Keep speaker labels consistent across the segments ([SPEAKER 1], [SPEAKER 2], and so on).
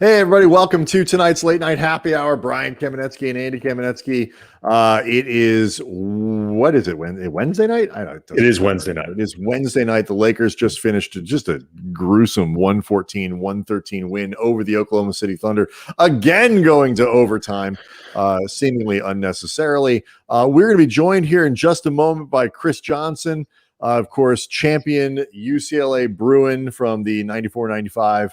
[SPEAKER 1] Hey, everybody, welcome to tonight's late night happy hour. Brian Kamenetzky and Andy Kamenetzky. It is, what is it, Wednesday night? I don't know.
[SPEAKER 2] It is Wednesday night.
[SPEAKER 1] It is Wednesday night. The Lakers just finished just a gruesome 114-113 win over the Oklahoma City Thunder, again going to overtime, seemingly unnecessarily. We're going to be joined here in just a moment by Kris Johnson, of course, champion UCLA Bruin from the 94-95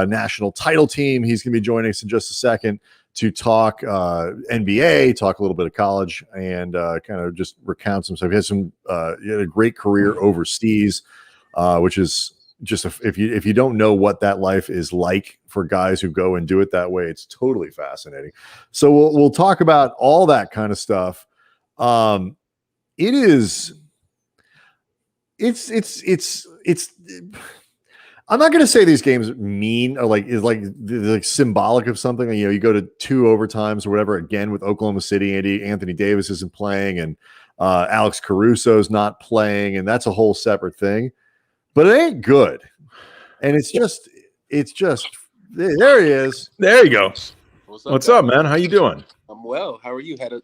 [SPEAKER 1] national title team. He's going to be joining us in just a second to talk NBA, talk a little bit of college, and kind of just recount some stuff. He had a great career overseas, which is just if you don't know what that life is like for guys who go and do it that way, it's totally fascinating. So we'll talk about all that kind of stuff. It's I'm not going to say these games mean or is like symbolic of something. You know, you go to 2 overtimes or whatever again with Oklahoma City. Anthony Davis isn't playing, and Alex Caruso's not playing, and that's a whole separate thing. But it ain't good, and it's just there he is.
[SPEAKER 2] There you go. What's up, man? How you doing?
[SPEAKER 3] I'm well. How are you? Had a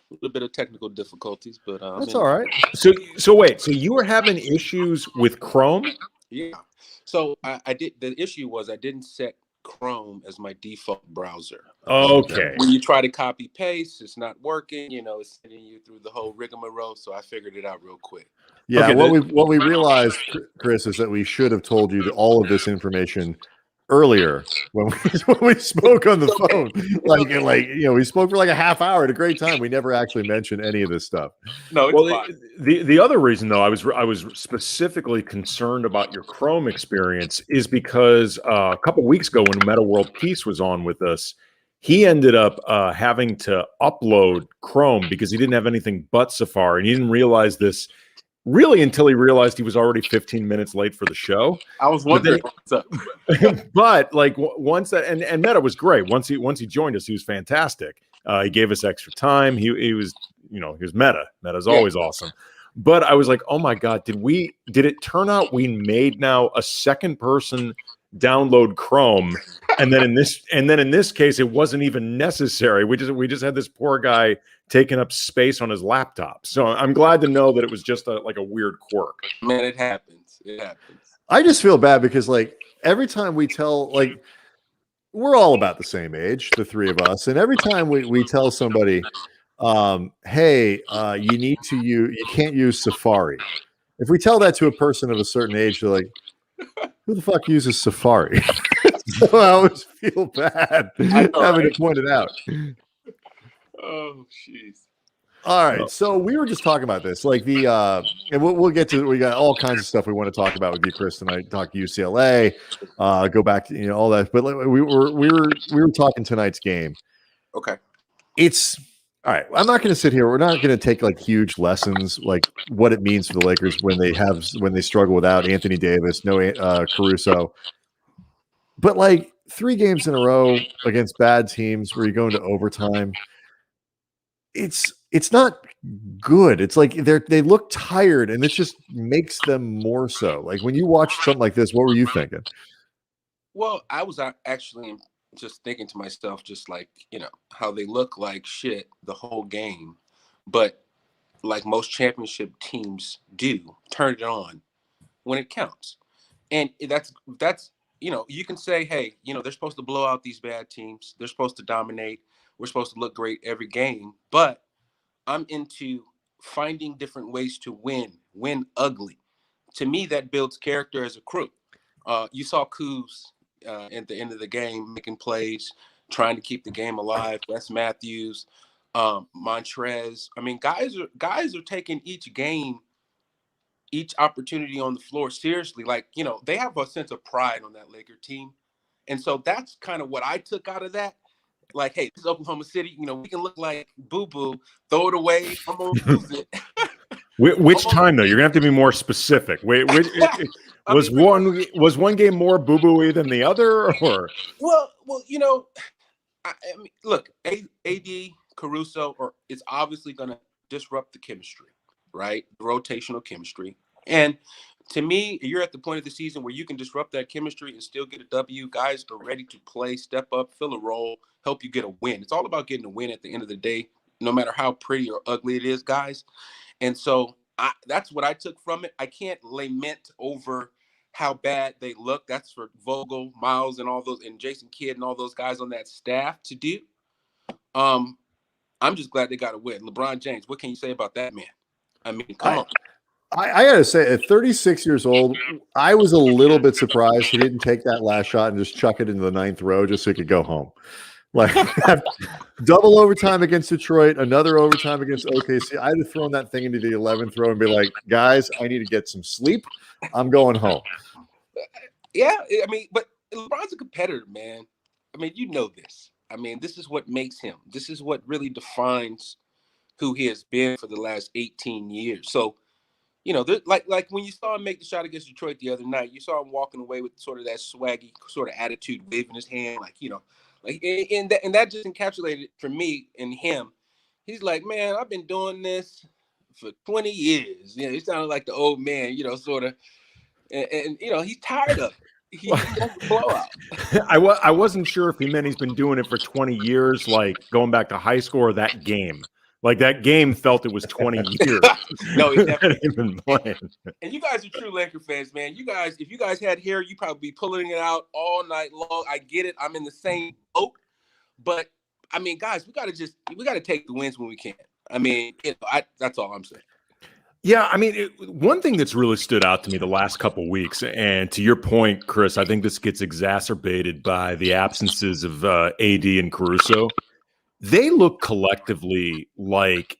[SPEAKER 3] little bit of technical difficulties, but
[SPEAKER 1] that's all right.
[SPEAKER 2] So wait. So you were having issues with Chrome?
[SPEAKER 3] Yeah. So I did. The issue was I didn't set Chrome as my default browser.
[SPEAKER 2] Okay.
[SPEAKER 3] When you try to copy paste, it's not working. You know, it's sending you through the whole rigmarole. So I figured it out real quick.
[SPEAKER 1] Yeah. Okay, what we realized, Kris, is that we should have told you all of this information earlier when we spoke on the phone. We spoke for like a half hour at a great time. We never actually mentioned any of this stuff.
[SPEAKER 3] No, it's fine.
[SPEAKER 2] The other reason though I was specifically concerned about your Chrome experience is because a couple weeks ago when Meta World Peace was on with us, he ended up having to upload Chrome because he didn't have anything but Safari, and he didn't realize this really until he realized he was already 15 minutes late for the show.
[SPEAKER 3] I was wondering what's up.
[SPEAKER 2] But like once that and Meta was great. Once he joined us, he was fantastic. He gave us extra time. He was Meta. Meta's always awesome. But I was like, oh my God, did it turn out we made now a second person download Chrome, and then in this case it wasn't even necessary. We just had this poor guy taking up space on his laptop. So I'm glad to know that it was just a weird quirk.
[SPEAKER 3] Man, it happens.
[SPEAKER 1] I just feel bad because every time we tell, we're all about the same age, the three of us, and every time we tell somebody, hey, you can't use Safari. If we tell that to a person of a certain age, they're like, who the fuck uses Safari? So I always feel bad having to point it out.
[SPEAKER 3] Oh, jeez.
[SPEAKER 1] All right, so we were just talking about this, and we'll get to. We got all kinds of stuff we want to talk about with you, Kris, tonight. Talk UCLA, go back to all that. But we were talking tonight's game.
[SPEAKER 3] Okay,
[SPEAKER 1] it's all right. I'm not going to sit here. We're not going to take huge lessons, what it means for the Lakers when they struggle without Anthony Davis, no Caruso. But 3 games in a row against bad teams where you go into overtime. It's not good. It's they look tired, and this just makes them more so. When you watch something like this, what were you thinking?
[SPEAKER 3] Well, I was actually just thinking to myself, just how they look like shit the whole game, but like most championship teams do, turn it on when it counts. And that's you can say, hey, they're supposed to blow out these bad teams. They're supposed to dominate. We're supposed to look great every game, but I'm into finding different ways to win ugly. To me, that builds character as a crew. You saw Kuz at the end of the game making plays, trying to keep the game alive. Wes Matthews, Montrez. I mean, guys are taking each game, each opportunity on the floor seriously. They have a sense of pride on that Laker team, and so that's kind of what I took out of that. Hey, this is Oklahoma City. We can look like boo-boo, throw it away. I'm going to lose it.
[SPEAKER 2] Which time, though? You're going to have to be more specific. Was one game more boo-boo-y than the other? Or?
[SPEAKER 3] Well, I mean, look, AD, Caruso, it's obviously going to disrupt the chemistry, right? Rotational chemistry. And to me, you're at the point of the season where you can disrupt that chemistry and still get a W. Guys are ready to play, step up, fill a role, help you get a win. It's all about getting a win at the end of the day, no matter how pretty or ugly it is, guys. And so that's what I took from it. I can't lament over how bad they look. That's for Vogel, Miles, and all those, and Jason Kidd and all those guys on that staff to do. I'm just glad they got a win. LeBron James, what can you say about that man? I mean, come on.
[SPEAKER 1] I gotta say, at 36 years old, I was a little bit surprised he didn't take that last shot and just chuck it into the ninth row just so he could go home. Like double overtime against Detroit, another overtime against OKC. I'd have thrown that thing into the 11th row and be like, guys, I need to get some sleep. I'm going home.
[SPEAKER 3] Yeah, I mean, but LeBron's a competitor, man. I mean, you know this. I mean, this is what makes him. This is what really defines who he has been for the last 18 years. So, you know, like when you saw him make the shot against Detroit the other night, you saw him walking away with sort of that swaggy sort of attitude, waving his hand, like, you know, like, and that just encapsulated for me and him. He's like, man, I've been doing this for 20 years. You know, he sounded like the old man, you know, sort of, and you know, he's tired of it. He wants a blowout.
[SPEAKER 2] I wasn't sure if he meant he's been doing it for 20 years, like going back to high school, or that game. Like that game felt it was 20 years.
[SPEAKER 3] No, he definitely
[SPEAKER 2] been playing.
[SPEAKER 3] And you guys are true Laker fans, man. You guys, if you guys had hair, you'd probably be pulling it out all night long. I get it. I'm in the same boat. But I mean, guys, we gotta take the wins when we can. I mean, that's all I'm saying.
[SPEAKER 2] Yeah, I mean, one thing that's really stood out to me the last couple of weeks, and to your point, Chris, I think this gets exacerbated by the absences of AD and Caruso. They look collectively like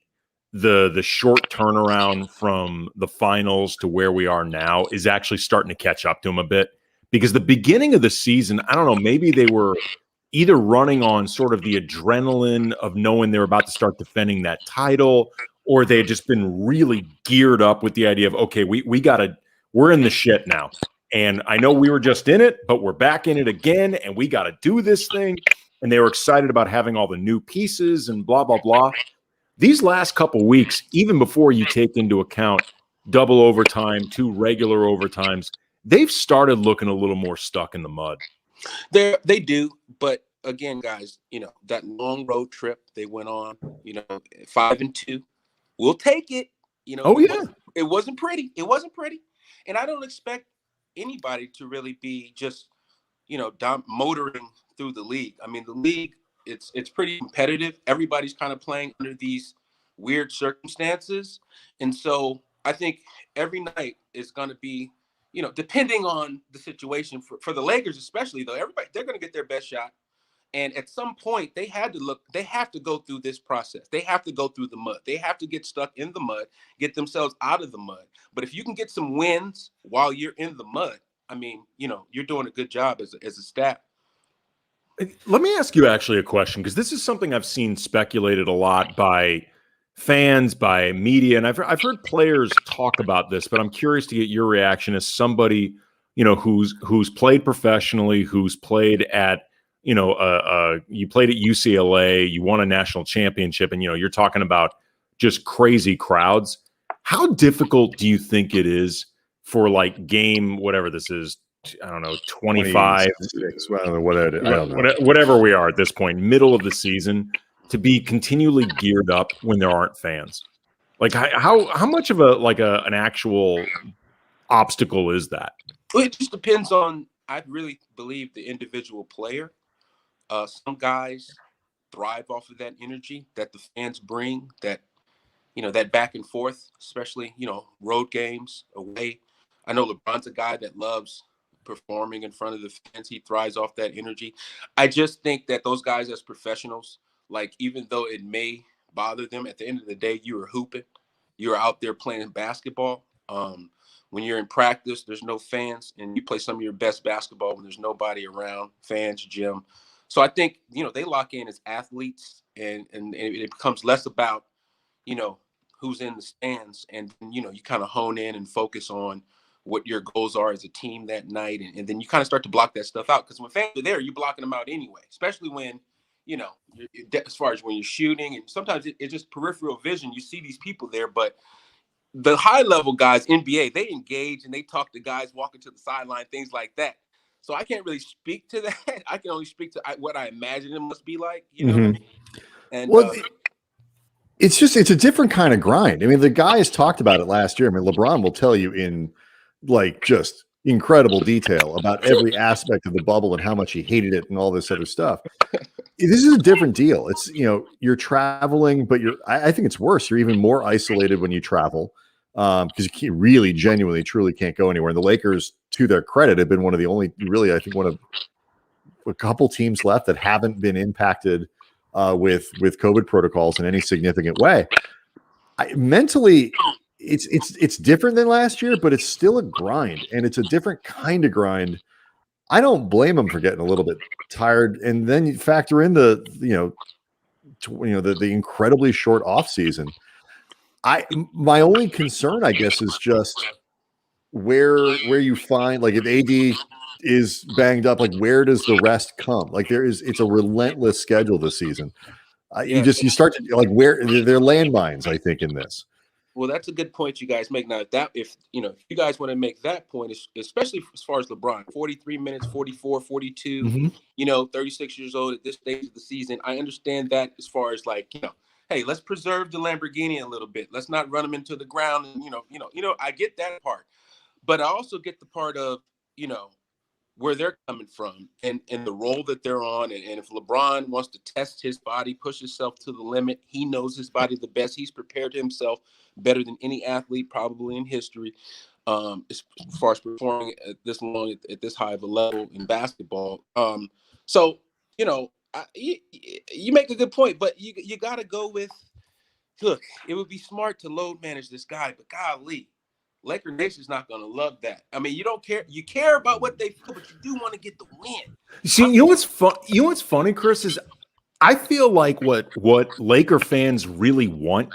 [SPEAKER 2] the short turnaround from the finals to where we are now is actually starting to catch up to them a bit. Because the beginning of the season, I don't know, maybe they were either running on sort of the adrenaline of knowing they were about to start defending that title, or they had just been really geared up with the idea of, okay, we're in the shit now. And I know we were just in it, but we're back in it again, and we got to do this thing. And they were excited about having all the new pieces and blah, blah, blah. These last couple weeks, even before you take into account double overtime, 2 regular overtimes, they've started looking a little more stuck in the mud.
[SPEAKER 3] They do, but again, guys, you know, that long road trip they went on, you know, 5-2. We'll take it. You know, it wasn't pretty. It wasn't pretty. And I don't expect anybody to really be just, you know, motoring through the league. I mean, the league, it's pretty competitive. Everybody's kind of playing under these weird circumstances. And so I think every night is going to be, you know, depending on the situation for the Lakers, especially though, they're going to get their best shot. And at some point they have to go through this process. They have to go through the mud. They have to get stuck in the mud, get themselves out of the mud. But if you can get some wins while you're in the mud, I mean, you know, you're doing a good job as a staff.
[SPEAKER 2] Let me ask you actually a question, because this is something I've seen speculated a lot by fans, by media, and I've heard players talk about this, but I'm curious to get your reaction as somebody, you know, who's played professionally, who's played at, you know, you played at UCLA, you won a national championship, and, you know, you're talking about just crazy crowds. How difficult do you think it is for like game, whatever this is, I don't know, 25,
[SPEAKER 1] 26, I don't know what it is. I don't know.
[SPEAKER 2] Whatever we are at this point, middle of the season, to be continually geared up when there aren't fans? Like how much of an actual obstacle is that?
[SPEAKER 3] Well, it just depends on, I really believe, the individual player. Some guys thrive off of that energy that the fans bring, that, you know, that back and forth, especially, you know, road games, away. I know LeBron's a guy that loves performing in front of the fans. He thrives off that energy. I just think that those guys as professionals, like, even though it may bother them, at the end of the day, you are hooping. You're out there playing basketball. When you're in practice, there's no fans, and you play some of your best basketball when there's nobody around, fans, gym. So I think, you know, they lock in as athletes, and it becomes less about, you know, who's in the stands, and, you know, you kind of hone in and focus on what your goals are as a team that night. And then you kind of start to block that stuff out, because when fans are there, you're blocking them out anyway, especially when, you know, as far as when you're shooting, and sometimes it's just peripheral vision. You see these people there, but the high level guys, NBA, they engage and they talk to guys walking to the sideline, things like that. So I can't really speak to that. I can only speak to what I imagine it must be like, you know. And
[SPEAKER 1] well, it's a different kind of grind. I mean, the guys talked about it last year. I mean, LeBron will tell you in like just incredible detail about every aspect of the bubble and how much he hated it and all this other stuff. This is a different deal. It's, you know, you're traveling, but I think it's worse. You're even more isolated when you travel because you really genuinely, truly can't go anywhere. And the Lakers, to their credit, have been one of the only, really, I think one of a couple teams left that haven't been impacted with COVID protocols in any significant way. Mentally, it's different than last year, but it's still a grind, and it's a different kind of grind. I don't blame them for getting a little bit tired, and then you factor in the incredibly short off season. My only concern, I guess, is just where you find, like, if AD is banged up, like, where does the rest come? Like, it's a relentless schedule this season. You start to, like, where there are landmines, I think, in this.
[SPEAKER 3] Well, that's a good point you guys make. Now, if you guys want to make that point, especially as far as LeBron, 43 minutes, 44, 42, 36 years old at this stage of the season, I understand that as far as, like, hey, let's preserve the Lamborghini a little bit. Let's not run them into the ground. And, I get that part. But I also get the part of, where they're coming from and the role that they're on. And if LeBron wants to test his body, push himself to the limit, he knows his body the best. He's prepared himself better than any athlete probably in history as far as performing at this long, at this high of a level in basketball. So, you make a good point, but you got to go with, look, it would be smart to load manage this guy, but golly, Laker Nation's not going to love that. I mean, you don't care. You care about what they feel, but you do want to get the win.
[SPEAKER 2] See, you know what's funny, Chris, is I feel like what Laker fans really want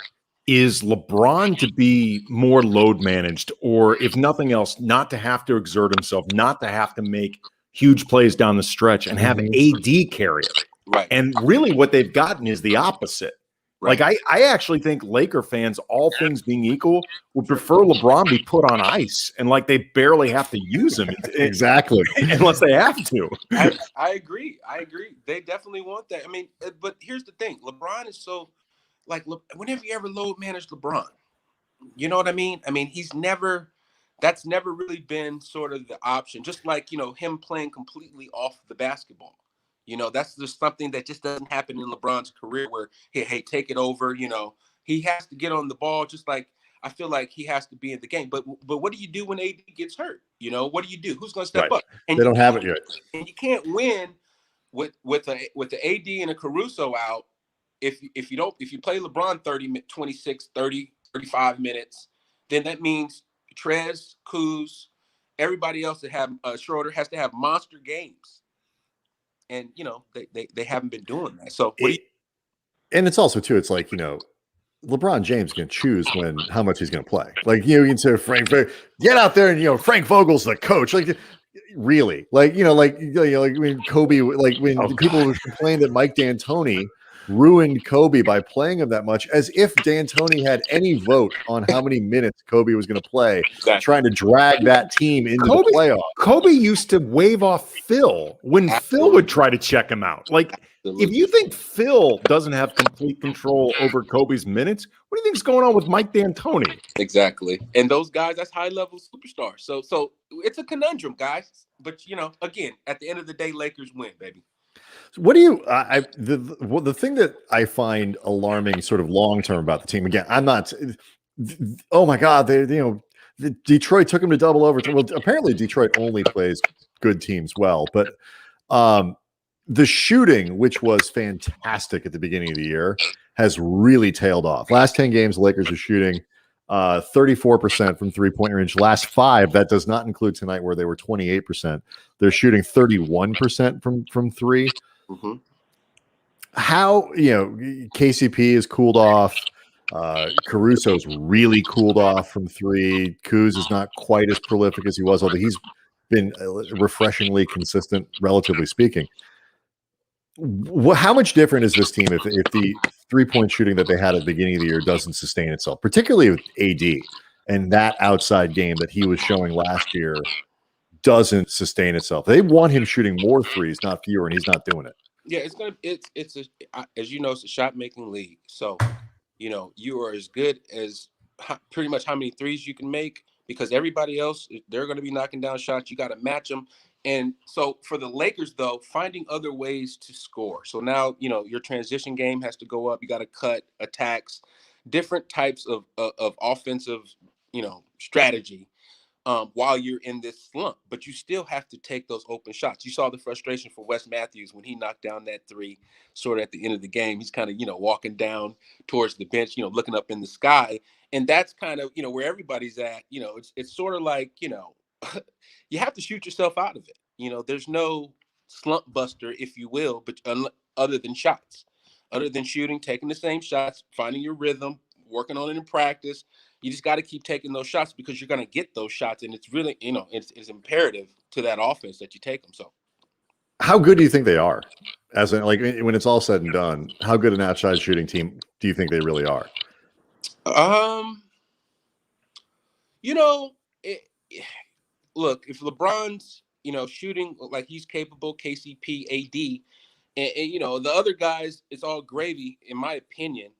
[SPEAKER 2] is LeBron to be more load managed, or if nothing else, not to have to exert himself, not to have to make huge plays down the stretch and have AD carry it.
[SPEAKER 3] Right.
[SPEAKER 2] And really what they've gotten is the opposite. Right. Like, I actually think Laker fans, all things being equal, would prefer LeBron be put on ice and, like, they barely have to use him.
[SPEAKER 1] Exactly.
[SPEAKER 2] Unless they have to.
[SPEAKER 3] I agree. They definitely want that. I mean, but here's the thing. LeBron is so, like, whenever you ever load manage LeBron, you know what I mean? I mean, that's never really been sort of the option. Just like, him playing completely off the basketball. That's just something that just doesn't happen in LeBron's career where, hey, take it over. He has to get on the ball, just like I feel like he has to be in the game. But what do you do when AD gets hurt? What do you do? Who's going to step up? And
[SPEAKER 1] they don't have it yet.
[SPEAKER 3] And you can't win with the AD and a Caruso out if you play LeBron 26, 30, 35 minutes, then that means Trez, Kuz, everybody else that have Schroeder has to have monster games. And, they haven't been doing that. So
[SPEAKER 1] and it's also, too, it's like, LeBron James can choose how much he's going to play. Like, you can say, Frank, get out there and, Frank Vogel's the coach. Like, really? Like, like when Kobe, like when people complained that Mike D'Antoni ruined Kobe by playing him that much, as if D'Antoni had any vote on how many minutes Kobe was going to play, trying to drag that team into the playoffs.
[SPEAKER 2] Kobe used to wave off Phil when Phil would try to check him out. Like, if you think Phil doesn't have complete control over Kobe's minutes, what do you think is going on with Mike D'Antoni?
[SPEAKER 3] Exactly. And those guys, that's high-level superstars. So it's a conundrum, guys. But, again, at the end of the day, Lakers win, baby.
[SPEAKER 1] What do you the thing that I find alarming sort of long term about the team, again, I'm not, oh my God, Detroit took him to double overtime. Well, apparently Detroit only plays good teams well, but the shooting, which was fantastic at the beginning of the year, has really tailed off. Last 10 games, the Lakers are shooting 34% from 3-point range. Last 5, that does not include tonight where they were 28%. They're shooting 31% from 3.
[SPEAKER 3] Mm-hmm.
[SPEAKER 1] How, KCP has cooled off. Caruso's really cooled off from 3. Kuz is not quite as prolific as he was, although he's been refreshingly consistent, relatively speaking. How much different is this team if the 3-point shooting that they had at the beginning of the year doesn't sustain itself, particularly with AD? and that outside game that he was showing last year doesn't sustain itself. They want him shooting more threes, not fewer, and he's not doing it.
[SPEAKER 3] Yeah, as you know, it's a shot making league. So, you are as good as pretty much how many threes you can make, because everybody else, they're going to be knocking down shots. You got to match them. And so for the Lakers, though, finding other ways to score. So now, your transition game has to go up. You got to cut attacks, different types of offensive, strategy while you're in this slump. But you still have to take those open shots. You saw the frustration for Wes Matthews when he knocked down that three sort of at the end of the game. He's kind of, walking down towards the bench, looking up in the sky. And that's kind of, where everybody's at. It's sort of like, you have to shoot yourself out of it. There's no slump buster, if you will, but other than shots, other than shooting, taking the same shots, finding your rhythm, working on it in practice. You just got to keep taking those shots, because you're going to get those shots. And it's really, it's imperative to that offense that you take them. So
[SPEAKER 1] how good do you think they are? As in, like, when it's all said and done, how good an outside shooting team do you think they really are?
[SPEAKER 3] Look, if LeBron's, shooting like he's capable, KCP, AD, and the other guys, it's all gravy, in my opinion.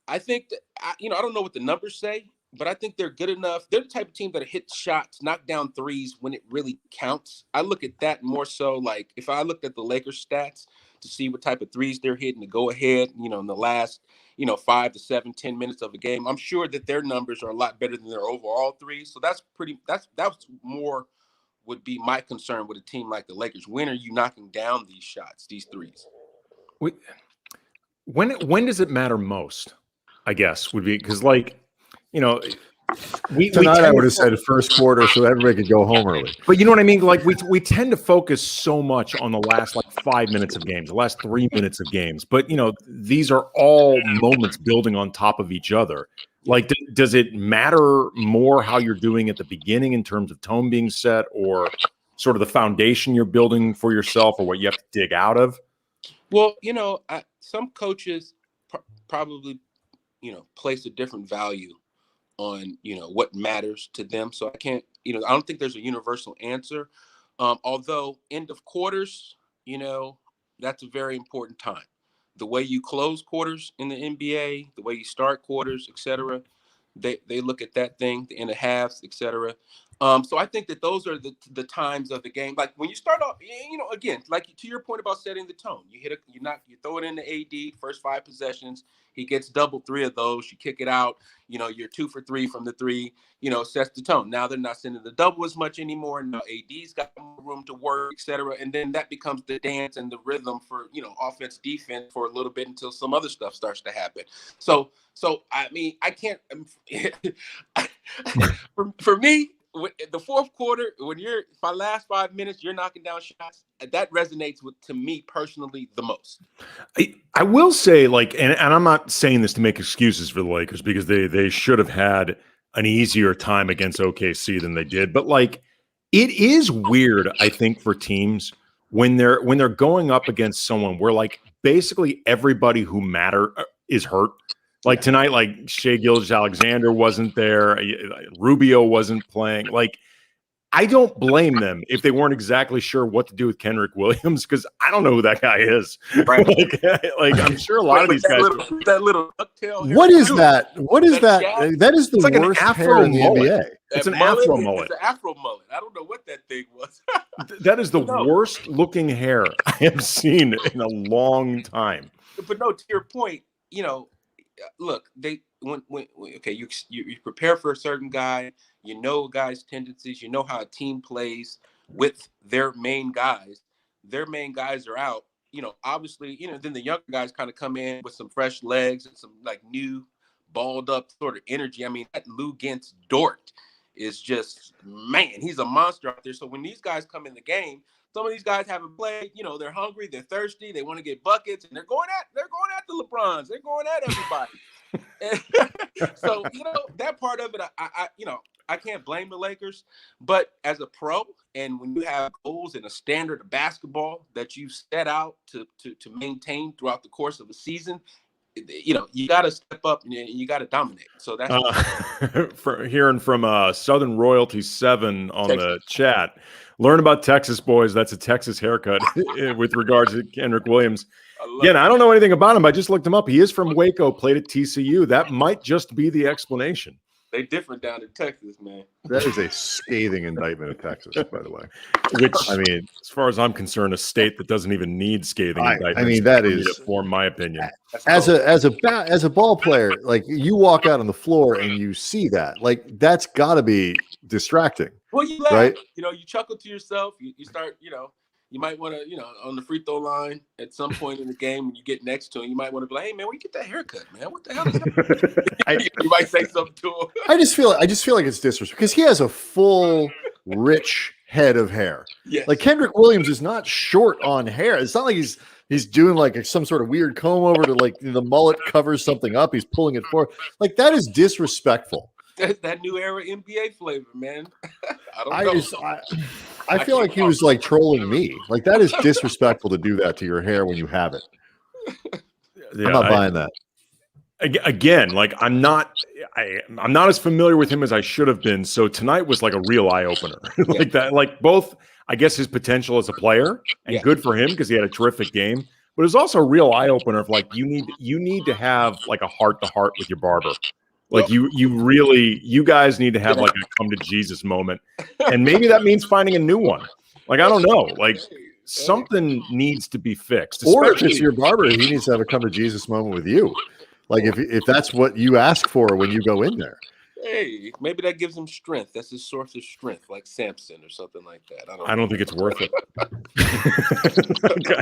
[SPEAKER 3] I think that, I don't know what the numbers say, but I think they're good enough. They're the type of team that hit shots, knock down threes when it really counts. I look at that more so like if I looked at the Lakers stats to see what type of threes they're hitting to go ahead, in the last, 5 to 7, 10 minutes of a game, I'm sure that their numbers are a lot better than their overall threes. So that's more would be my concern with a team like the Lakers. When are you knocking down these shots, these threes?
[SPEAKER 2] When does it matter most? I guess would be because, like,
[SPEAKER 1] Tonight I would have said first quarter so everybody could go home early.
[SPEAKER 2] But you know what I mean? Like we tend to focus so much on the last 5 minutes of games, the last 3 minutes of games. But these are all moments building on top of each other. Like, does it matter more how you're doing at the beginning in terms of tone being set, or sort of the foundation you're building for yourself, or what you have to dig out of?
[SPEAKER 3] Well, some coaches probably place a different value on what matters to them. So I can't, I don't think there's a universal answer. Although end of quarters, that's a very important time. The way you close quarters in the NBA, the way you start quarters, etc. They look at that thing, the end of halves, etc. So I think that those are the times of the game. Like when you start off, again, like to your point about setting the tone, you throw it in the AD first 5 possessions. He gets double 3 of those. You kick it out. You're 2 for 3 from the 3. Sets the tone. Now they're not sending the double as much anymore. Now AD's got more room to work, etc. And then that becomes the dance and the rhythm for offense, defense for a little bit until some other stuff starts to happen. So I mean, I can't. For me, the fourth quarter, when my last 5 minutes, you're knocking down shots, that resonates to me personally the most.
[SPEAKER 2] I will say, and I'm not saying this to make excuses for the Lakers, because they should have had an easier time against OKC than they did. But it is weird, I think, for teams when they're going up against someone where basically everybody who matter is hurt. Tonight, Shai Gilgeous-Alexander wasn't there. Rubio wasn't playing. I don't blame them if they weren't exactly sure what to do with Kenrich Williams, because I don't know who that guy is.
[SPEAKER 3] Right.
[SPEAKER 2] I'm sure a lot of these guys.
[SPEAKER 3] That little ducktail.
[SPEAKER 1] What is that? What is that? That is the worst hair in the NBA.
[SPEAKER 2] It's an afro mullet.
[SPEAKER 3] It's an afro mullet. I don't know what that thing was.
[SPEAKER 2] That is the worst looking hair I have seen in a long time.
[SPEAKER 3] But no, to your point, look, when you prepare for a certain guy, a guy's tendencies, how a team plays with their main guys. Their main guys are out. Obviously, then the younger guys kind of come in with some fresh legs and some new balled up sort of energy. I mean, that Lou Gent's Dort is just, man, he's a monster out there. So when these guys come in the game, some of these guys haven't played. They're hungry, they're thirsty, they want to get buckets, and they're going at the LeBrons, they're going at everybody. So that part of it, I can't blame the Lakers. But as a pro, and when you have goals and a standard of basketball that you set out to maintain throughout the course of a season, you got to step up and you got to dominate. So that's
[SPEAKER 2] hearing from Southern Royalty 7 on
[SPEAKER 3] Texas.
[SPEAKER 2] the chat. Learn about Texas, boys. That's a Texas haircut with regards to Kendrick Williams. Again, I don't know anything about him. I just looked him up. He is from Waco, played at TCU. That might just be the explanation.
[SPEAKER 3] They different down in Texas, man.
[SPEAKER 1] That is a scathing indictment of Texas, by the way.
[SPEAKER 2] Which, I mean, as far as I'm concerned, a state that doesn't even need scathing indictments.
[SPEAKER 1] I mean, that is
[SPEAKER 2] to form my opinion.
[SPEAKER 1] As a ball player, like you walk out on the floor and you see that, like that's got to be distracting.
[SPEAKER 3] Well, you laugh,
[SPEAKER 1] right?
[SPEAKER 3] You chuckle to yourself. You start, you might want to, on the free throw line at some point in the game when you get next to him, you might want to be like, hey, man, where you get that haircut, man? What the hell is that? You might say something to him.
[SPEAKER 1] I just feel like it's disrespect because he has a full, rich head of hair.
[SPEAKER 3] Yes.
[SPEAKER 1] Like Kendrick Williams is not short on hair. It's not like he's doing like some sort of weird comb over to like the mullet covers something up. He's pulling it forward. Like that is disrespectful.
[SPEAKER 3] That new era NBA flavor, man. I don't know.
[SPEAKER 1] I feel like he was like trolling me. Like that is disrespectful to do that to your hair when you have it.
[SPEAKER 2] Yeah,
[SPEAKER 1] I'm not buying that.
[SPEAKER 2] Again, like I'm not as familiar with him as I should have been. So tonight was like a real eye opener. Like that, like both, I guess his potential as a player and good for him because he had a terrific game. But it was also a real eye opener of like you need to have like a heart to heart with your barber. Like you guys need to have like a come to Jesus moment. And maybe that means finding a new one. Like, I don't know. Like something needs to be fixed.
[SPEAKER 1] Or if it's your barber, he needs to have a come to Jesus moment with you. Like if that's what you ask for when you go in there.
[SPEAKER 3] Hey, maybe that gives him strength. That's his source of strength, like Samson or something like that.
[SPEAKER 2] I don't think it's worth it.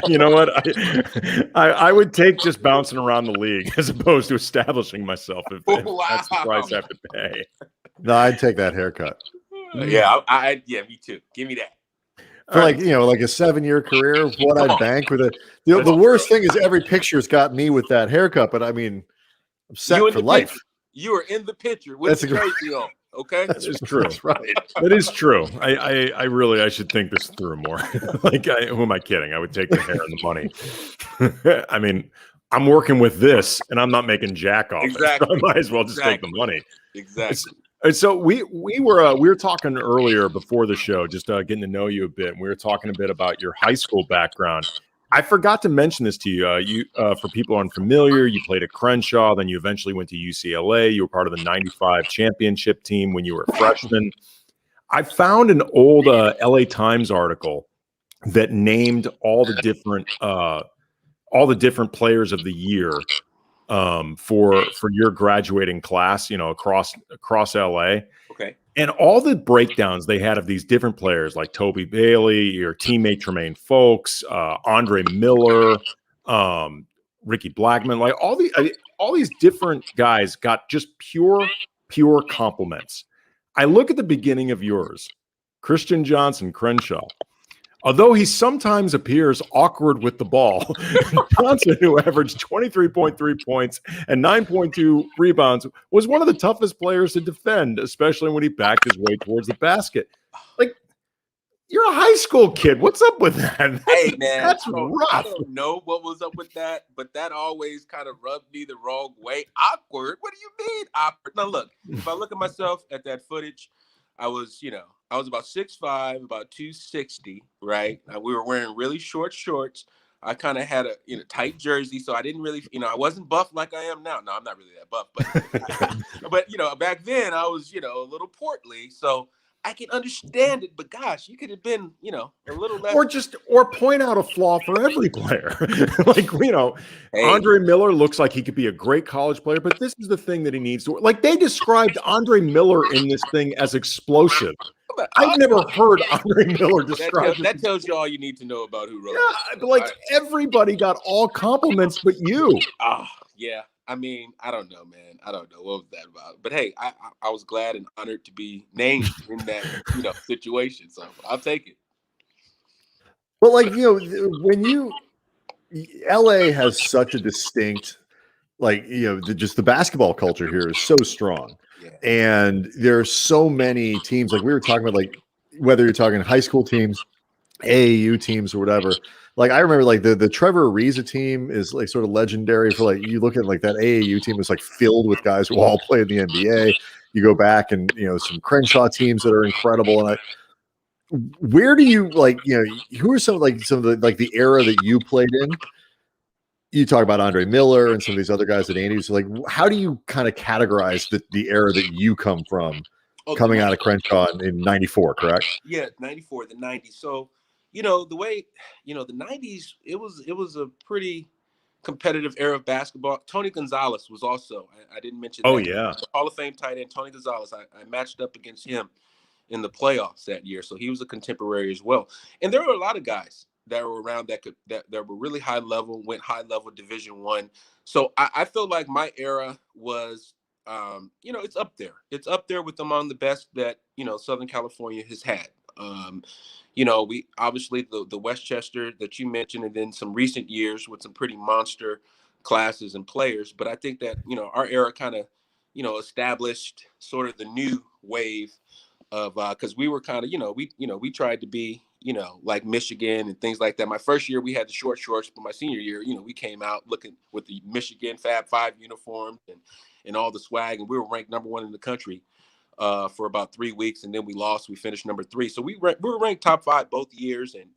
[SPEAKER 2] You know what? I would take just bouncing around the league as opposed to establishing myself if that's the price I have to pay.
[SPEAKER 1] No, I'd take that haircut.
[SPEAKER 3] Yeah, me too. Give me that.
[SPEAKER 1] For like a 7-year career, what I'd bank with it. The worst thing is every picture's got me with that haircut, but I mean, I'm set for life.
[SPEAKER 3] Picture. You are in the picture with the jersey on. Okay,
[SPEAKER 2] that is true.
[SPEAKER 1] That's right.
[SPEAKER 2] That is true. I should think this through more. Like, who am I kidding? I would take the hair and the money. I mean, I'm working with this, and I'm not making jack off.
[SPEAKER 3] Exactly.
[SPEAKER 2] So I might as well just take the money.
[SPEAKER 3] Exactly.
[SPEAKER 2] So we were talking earlier before the show, just getting to know you a bit. And we were talking a bit about your high school background. I forgot to mention this to you. For people unfamiliar, you played at Crenshaw, then you eventually went to UCLA. You were part of the '95 championship team when you were a freshman. I found an old LA Times article that named all the different players of the year for your graduating class, across LA. Okay. And all the breakdowns they had of these different players like Toby Bailey, your teammate Tremaine Folks, Andre Miller, Ricky Blackman, like all these different guys got just pure compliments. I look at the beginning of yours, Christian Johnson, Crenshaw. Although he sometimes appears awkward with the ball, Johnson, who averaged 23.3 points and 9.2 rebounds, was one of the toughest players to defend, especially when he backed his way towards the basket. Like, you're a high school kid. What's up with that?
[SPEAKER 3] Hey, man.
[SPEAKER 2] That's rough.
[SPEAKER 3] I don't know what was up with that, but that always kind of rubbed me the wrong way. Awkward? What do you mean awkward? Now, look, if I look at myself at that footage, I was about 6'5", about 260, right? We were wearing really short shorts. I kind of had a tight jersey, so I didn't really, I wasn't buff like I am now. No, I'm not really that buff, but back then I was, a little portly, so I can understand it. But gosh, you could have been, a little less,
[SPEAKER 2] or point out a flaw for every player. Like, hey. Andre Miller looks like he could be a great college player, but this is the thing that he needs to. Like, they described Andre Miller in this thing as explosive. I've never heard Andre Miller described.
[SPEAKER 3] That tells you all you need to know about who wrote it.
[SPEAKER 2] But like everybody got all compliments, but you.
[SPEAKER 3] Yeah. I mean, I don't know, man. I don't know what was that about. But hey, I was glad and honored to be named in that situation. So I'll take it.
[SPEAKER 1] Well, like when LA has such a distinct, just the basketball culture here is so strong. Yeah. And there are so many teams, like we were talking about, like whether you're talking high school teams, AAU teams or whatever. Like I remember like the Trevor Ariza team is like sort of legendary for like you look at like that AAU team is like filled with guys who all play in the NBA. You go back and some Crenshaw teams that are incredible. And where do you like who are some of the like the era that you played in? You talk about Andre Miller and some of these other guys that Andy's like. How do you kind of categorize the era that you come from, coming out of Crenshaw in '94? Correct?
[SPEAKER 3] Yeah, '94, the '90s. So, the way, the '90s, it was a pretty competitive era of basketball. Tony Gonzalez was also. I didn't mention.
[SPEAKER 2] Oh
[SPEAKER 3] that.
[SPEAKER 2] yeah,
[SPEAKER 3] The Hall of Fame tight end Tony Gonzalez. I matched up against him in the playoffs that year, so he was a contemporary as well. And there were a lot of guys that were around that were really high level, went high level Division I. So I feel like my era was, it's up there. It's up there with among the best that Southern California has had. We obviously the Westchester that you mentioned, and then some recent years with some pretty monster classes and players. But I think that our era kind of established sort of the new wave of because we were kind of we tried to be like Michigan and things like that. My first year we had the short shorts, but my senior year we came out looking with the Michigan Fab Five uniforms and all the swag, and we were ranked number 1 in the country for about 3 weeks, and then we lost. We finished number 3, so we were ranked top 5 both years. And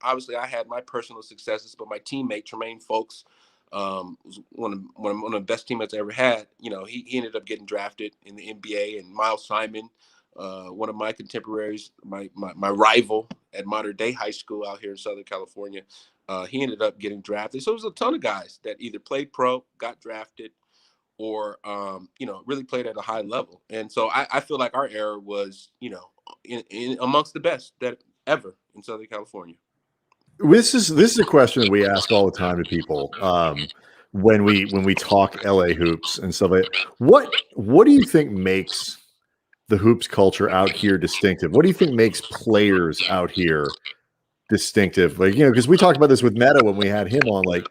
[SPEAKER 3] obviously I had my personal successes, but my teammate Tremaine Folks was one of the best teammates I ever had. He ended up getting drafted in the NBA, and Miles Simon, one of my contemporaries, my rival at Modern Day High School out here in Southern California, he ended up getting drafted. So it was a ton of guys that either played pro, got drafted, or really played at a high level. And so I feel like our era was in amongst the best that ever in Southern California.
[SPEAKER 1] This is a question that we ask all the time to people when we talk LA hoops and stuff like that. What do you think makes the hoops culture out here distinctive? What do you think makes players out here distinctive? Like, because we talked about this with Meta when we had him on, like,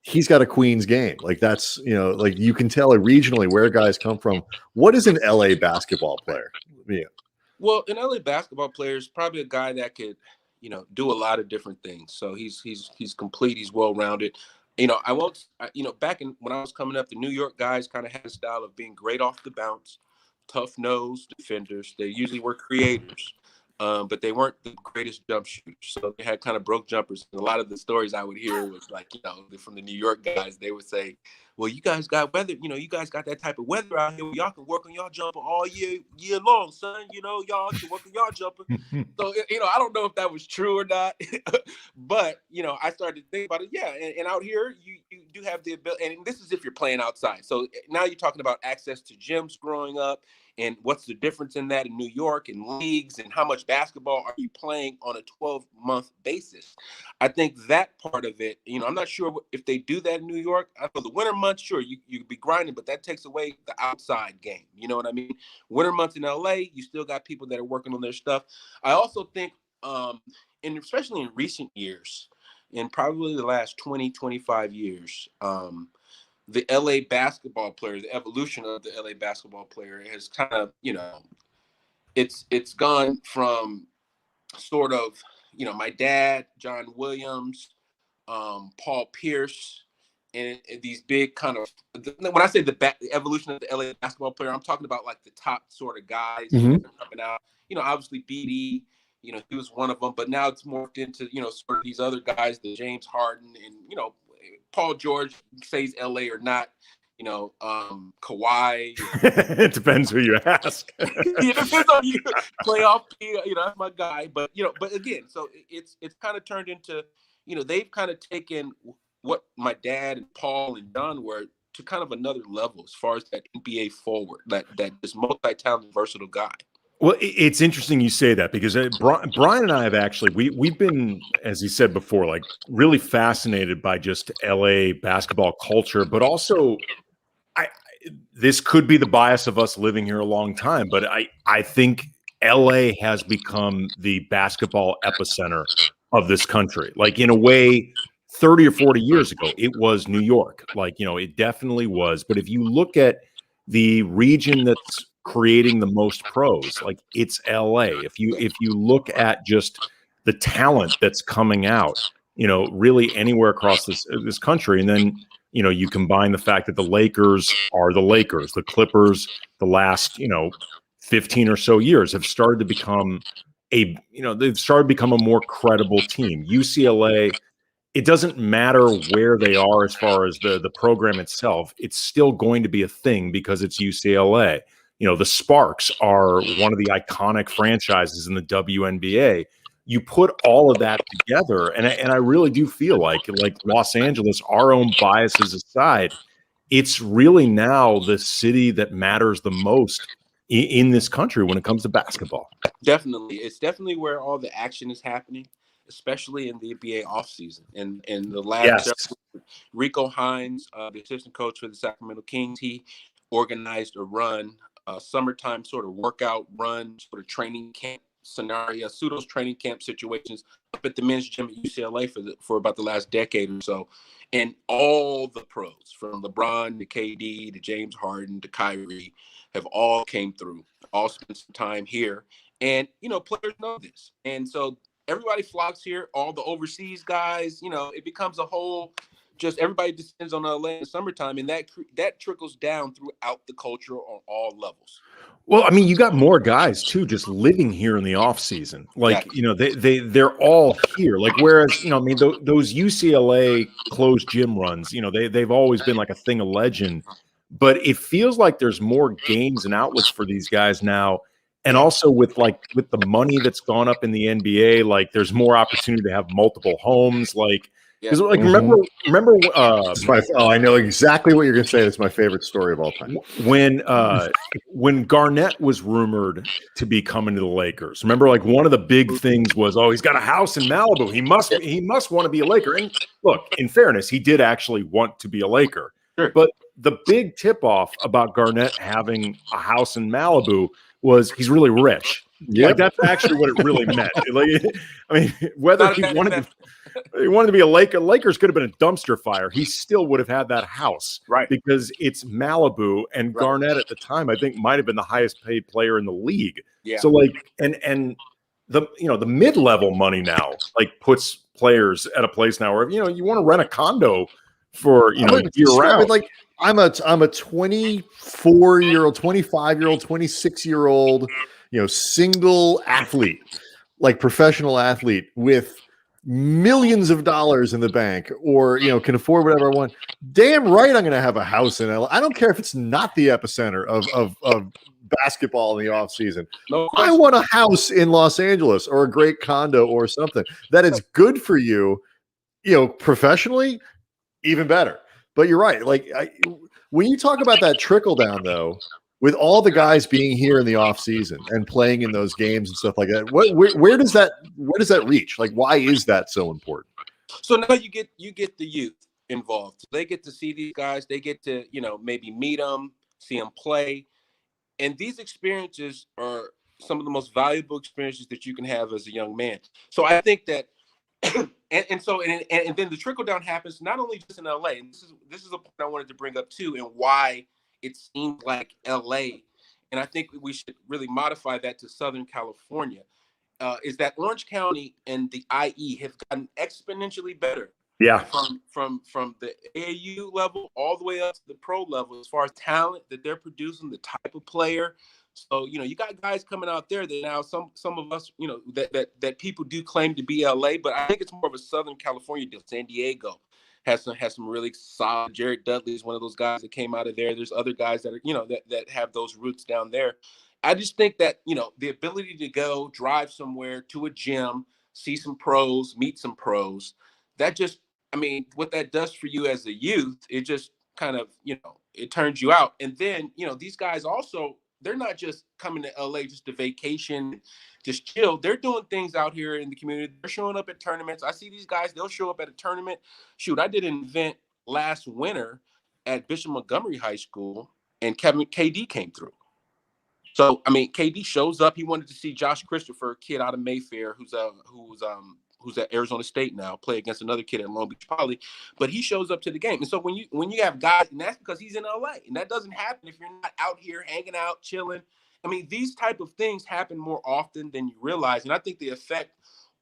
[SPEAKER 1] he's got a Queens game. Like that's, like you can tell regionally where guys come from. What is an LA basketball player? Yeah.
[SPEAKER 3] Well, an LA basketball player is probably a guy that could, do a lot of different things. So he's complete. He's well-rounded. Back when I was coming up, the New York guys kind of had a style of being great off the bounce, tough-nosed defenders. They usually were creators, but they weren't the greatest jump shooters. So they had kind of broke jumpers. And a lot of the stories I would hear was like, from the New York guys, they would say, well, you guys got weather, you guys got that type of weather out here where y'all can work on y'all jumper all year long, son. Y'all can work on y'all jumper. So, I don't know if that was true or not, but, I started to think about it. Yeah. And out here, you do have the ability, and this is if you're playing outside. So now you're talking about access to gyms growing up. And what's the difference in that in New York and leagues, and how much basketball are you playing on a 12-month basis? I think that part of it, I'm not sure if they do that in New York. I know the winter months, sure, you could be grinding, but that takes away the outside game. You know what I mean? Winter months in LA, you still got people that are working on their stuff. I also think, and especially in recent years, in probably the last 20, 25 years, the LA basketball player, the evolution of the LA basketball player has kind of, it's gone from sort of, my dad, John Williams, Paul Pierce, and these big kind of, when I say the evolution of the LA basketball player, I'm talking about like the top sort of guys coming out, obviously BD, he was one of them, but now it's morphed into, sort of these other guys, the James Harden and, Paul George, says LA or not, Kawhi.
[SPEAKER 2] It depends who you ask.
[SPEAKER 3] It depends on you. Playoff, that's my guy. But but again, so it's kind of turned into, they've kind of taken what my dad and Paul and John were to kind of another level as far as that NBA forward, that this multi-talented, versatile guy.
[SPEAKER 2] Well, it's interesting you say that, because Brian and I have actually, we've been, as he said before, like really fascinated by just LA basketball culture, but also this could be the bias of us living here a long time, but I think LA has become the basketball epicenter of this country. Like in a way, 30 or 40 years ago, it was New York. Like, it definitely was. But if you look at the region that's creating the most pros, like it's LA. If you look at just the talent that's coming out, really anywhere across this country. And then, you combine the fact that the Lakers are the Lakers, the Clippers, the last, 15 or so years have started to become they've started to become a more credible team. UCLA, it doesn't matter where they are as far as the program itself. It's still going to be a thing because it's UCLA. The Sparks are one of the iconic franchises in the WNBA. You put all of that together, and I really do feel like Los Angeles, our own biases aside, it's really now the city that matters the most in this country when it comes to basketball.
[SPEAKER 3] Definitely. It's definitely where all the action is happening, especially in the NBA offseason. And the last Rico Hines, the assistant coach for the Sacramento Kings, he organized a run, a summertime sort of workout run, sort of training camp scenario, pseudo training camp situations up at the men's gym at UCLA for about the last decade or so. And all the pros, from LeBron to KD to James Harden to Kyrie, have all came through, all spent some time here. And, players know this. And so everybody flocks here, all the overseas guys, it becomes a whole, just everybody descends on LA in the summertime. And that trickles down throughout the culture on all levels.
[SPEAKER 2] Well, I mean, you got more guys too, just living here in the off season. Like, they're all here. Like, whereas, those UCLA closed gym runs, they've always been like a thing of legend. But it feels like there's more games and outlets for these guys now. And also with the money that's gone up in the NBA, like there's more opportunity to have multiple homes. Like, because remember,
[SPEAKER 1] I know exactly what you're going to say. It's my favorite story of all time.
[SPEAKER 2] When Garnett was rumored to be coming to the Lakers, remember, one of the big things was, he's got a house in Malibu. He must want to be a Laker. And look, in fairness, he did actually want to be a Laker.
[SPEAKER 3] Sure.
[SPEAKER 2] But the big tip-off about Garnett having a house in Malibu was he's really rich. Yeah, that's actually what it really meant. Whether he wanted to be a Laker, Lakers could have been a dumpster fire. He still would have had that house,
[SPEAKER 3] right?
[SPEAKER 2] Because it's Malibu, and Garnett at the time, I think, might have been the highest paid player in the league.
[SPEAKER 3] Yeah.
[SPEAKER 2] So and the mid-level money now puts players at a place now where you want to rent a condo for year round.
[SPEAKER 1] I'm a 24-year-old, 25-year-old, 26-year-old, single athlete, professional athlete with millions of dollars in the bank, or can afford whatever I want. Damn right, I'm going to have a house in LA. I don't care if it's not the epicenter of basketball in the off season.
[SPEAKER 3] No,
[SPEAKER 1] I want a house in Los Angeles or a great condo or something that is good for you, professionally, even better. But you're right. When you talk about that trickle down, though, with all the guys being here in the off season and playing in those games and stuff like that, where does that reach? Why is that so important?
[SPEAKER 3] So now you get the youth involved. They get to see these guys. They get to maybe meet them, see them play, and these experiences are some of the most valuable experiences that you can have as a young man. So I think that. And then the trickle down happens not only just in LA, and this is a point I wanted to bring up too, and why it seemed like LA, and I think we should really modify that to Southern California, is that Orange County and the IE have gotten exponentially better.
[SPEAKER 2] Yeah.
[SPEAKER 3] From the AAU level all the way up to the pro level as far as talent that they're producing, the type of player. So, you got guys coming out there that now some of us, that people do claim to be LA, but I think it's more of a Southern California deal. San Diego has some really solid. Jared Dudley is one of those guys that came out of there. There's other guys that are, that have those roots down there. I just think that, the ability to go drive somewhere to a gym, see some pros, meet some pros, that just, what that does for you as a youth, it just kind of, it turns you out. And then, these guys also, they're not just coming to LA just to vacation, just chill. They're doing things out here in the community. They're showing up at tournaments. I see these guys, they'll show up at a tournament. Shoot, I did an event last winter at Bishop Montgomery High School, and KD came through. So, KD shows up. He wanted to see Josh Christopher, a kid out of Mayfair, who's at Arizona State now, play against another kid at Long Beach Poly, but he shows up to the game. And so when you have guys, and that's because he's in LA, and that doesn't happen if you're not out here hanging out, chilling. These type of things happen more often than you realize. And I think the effect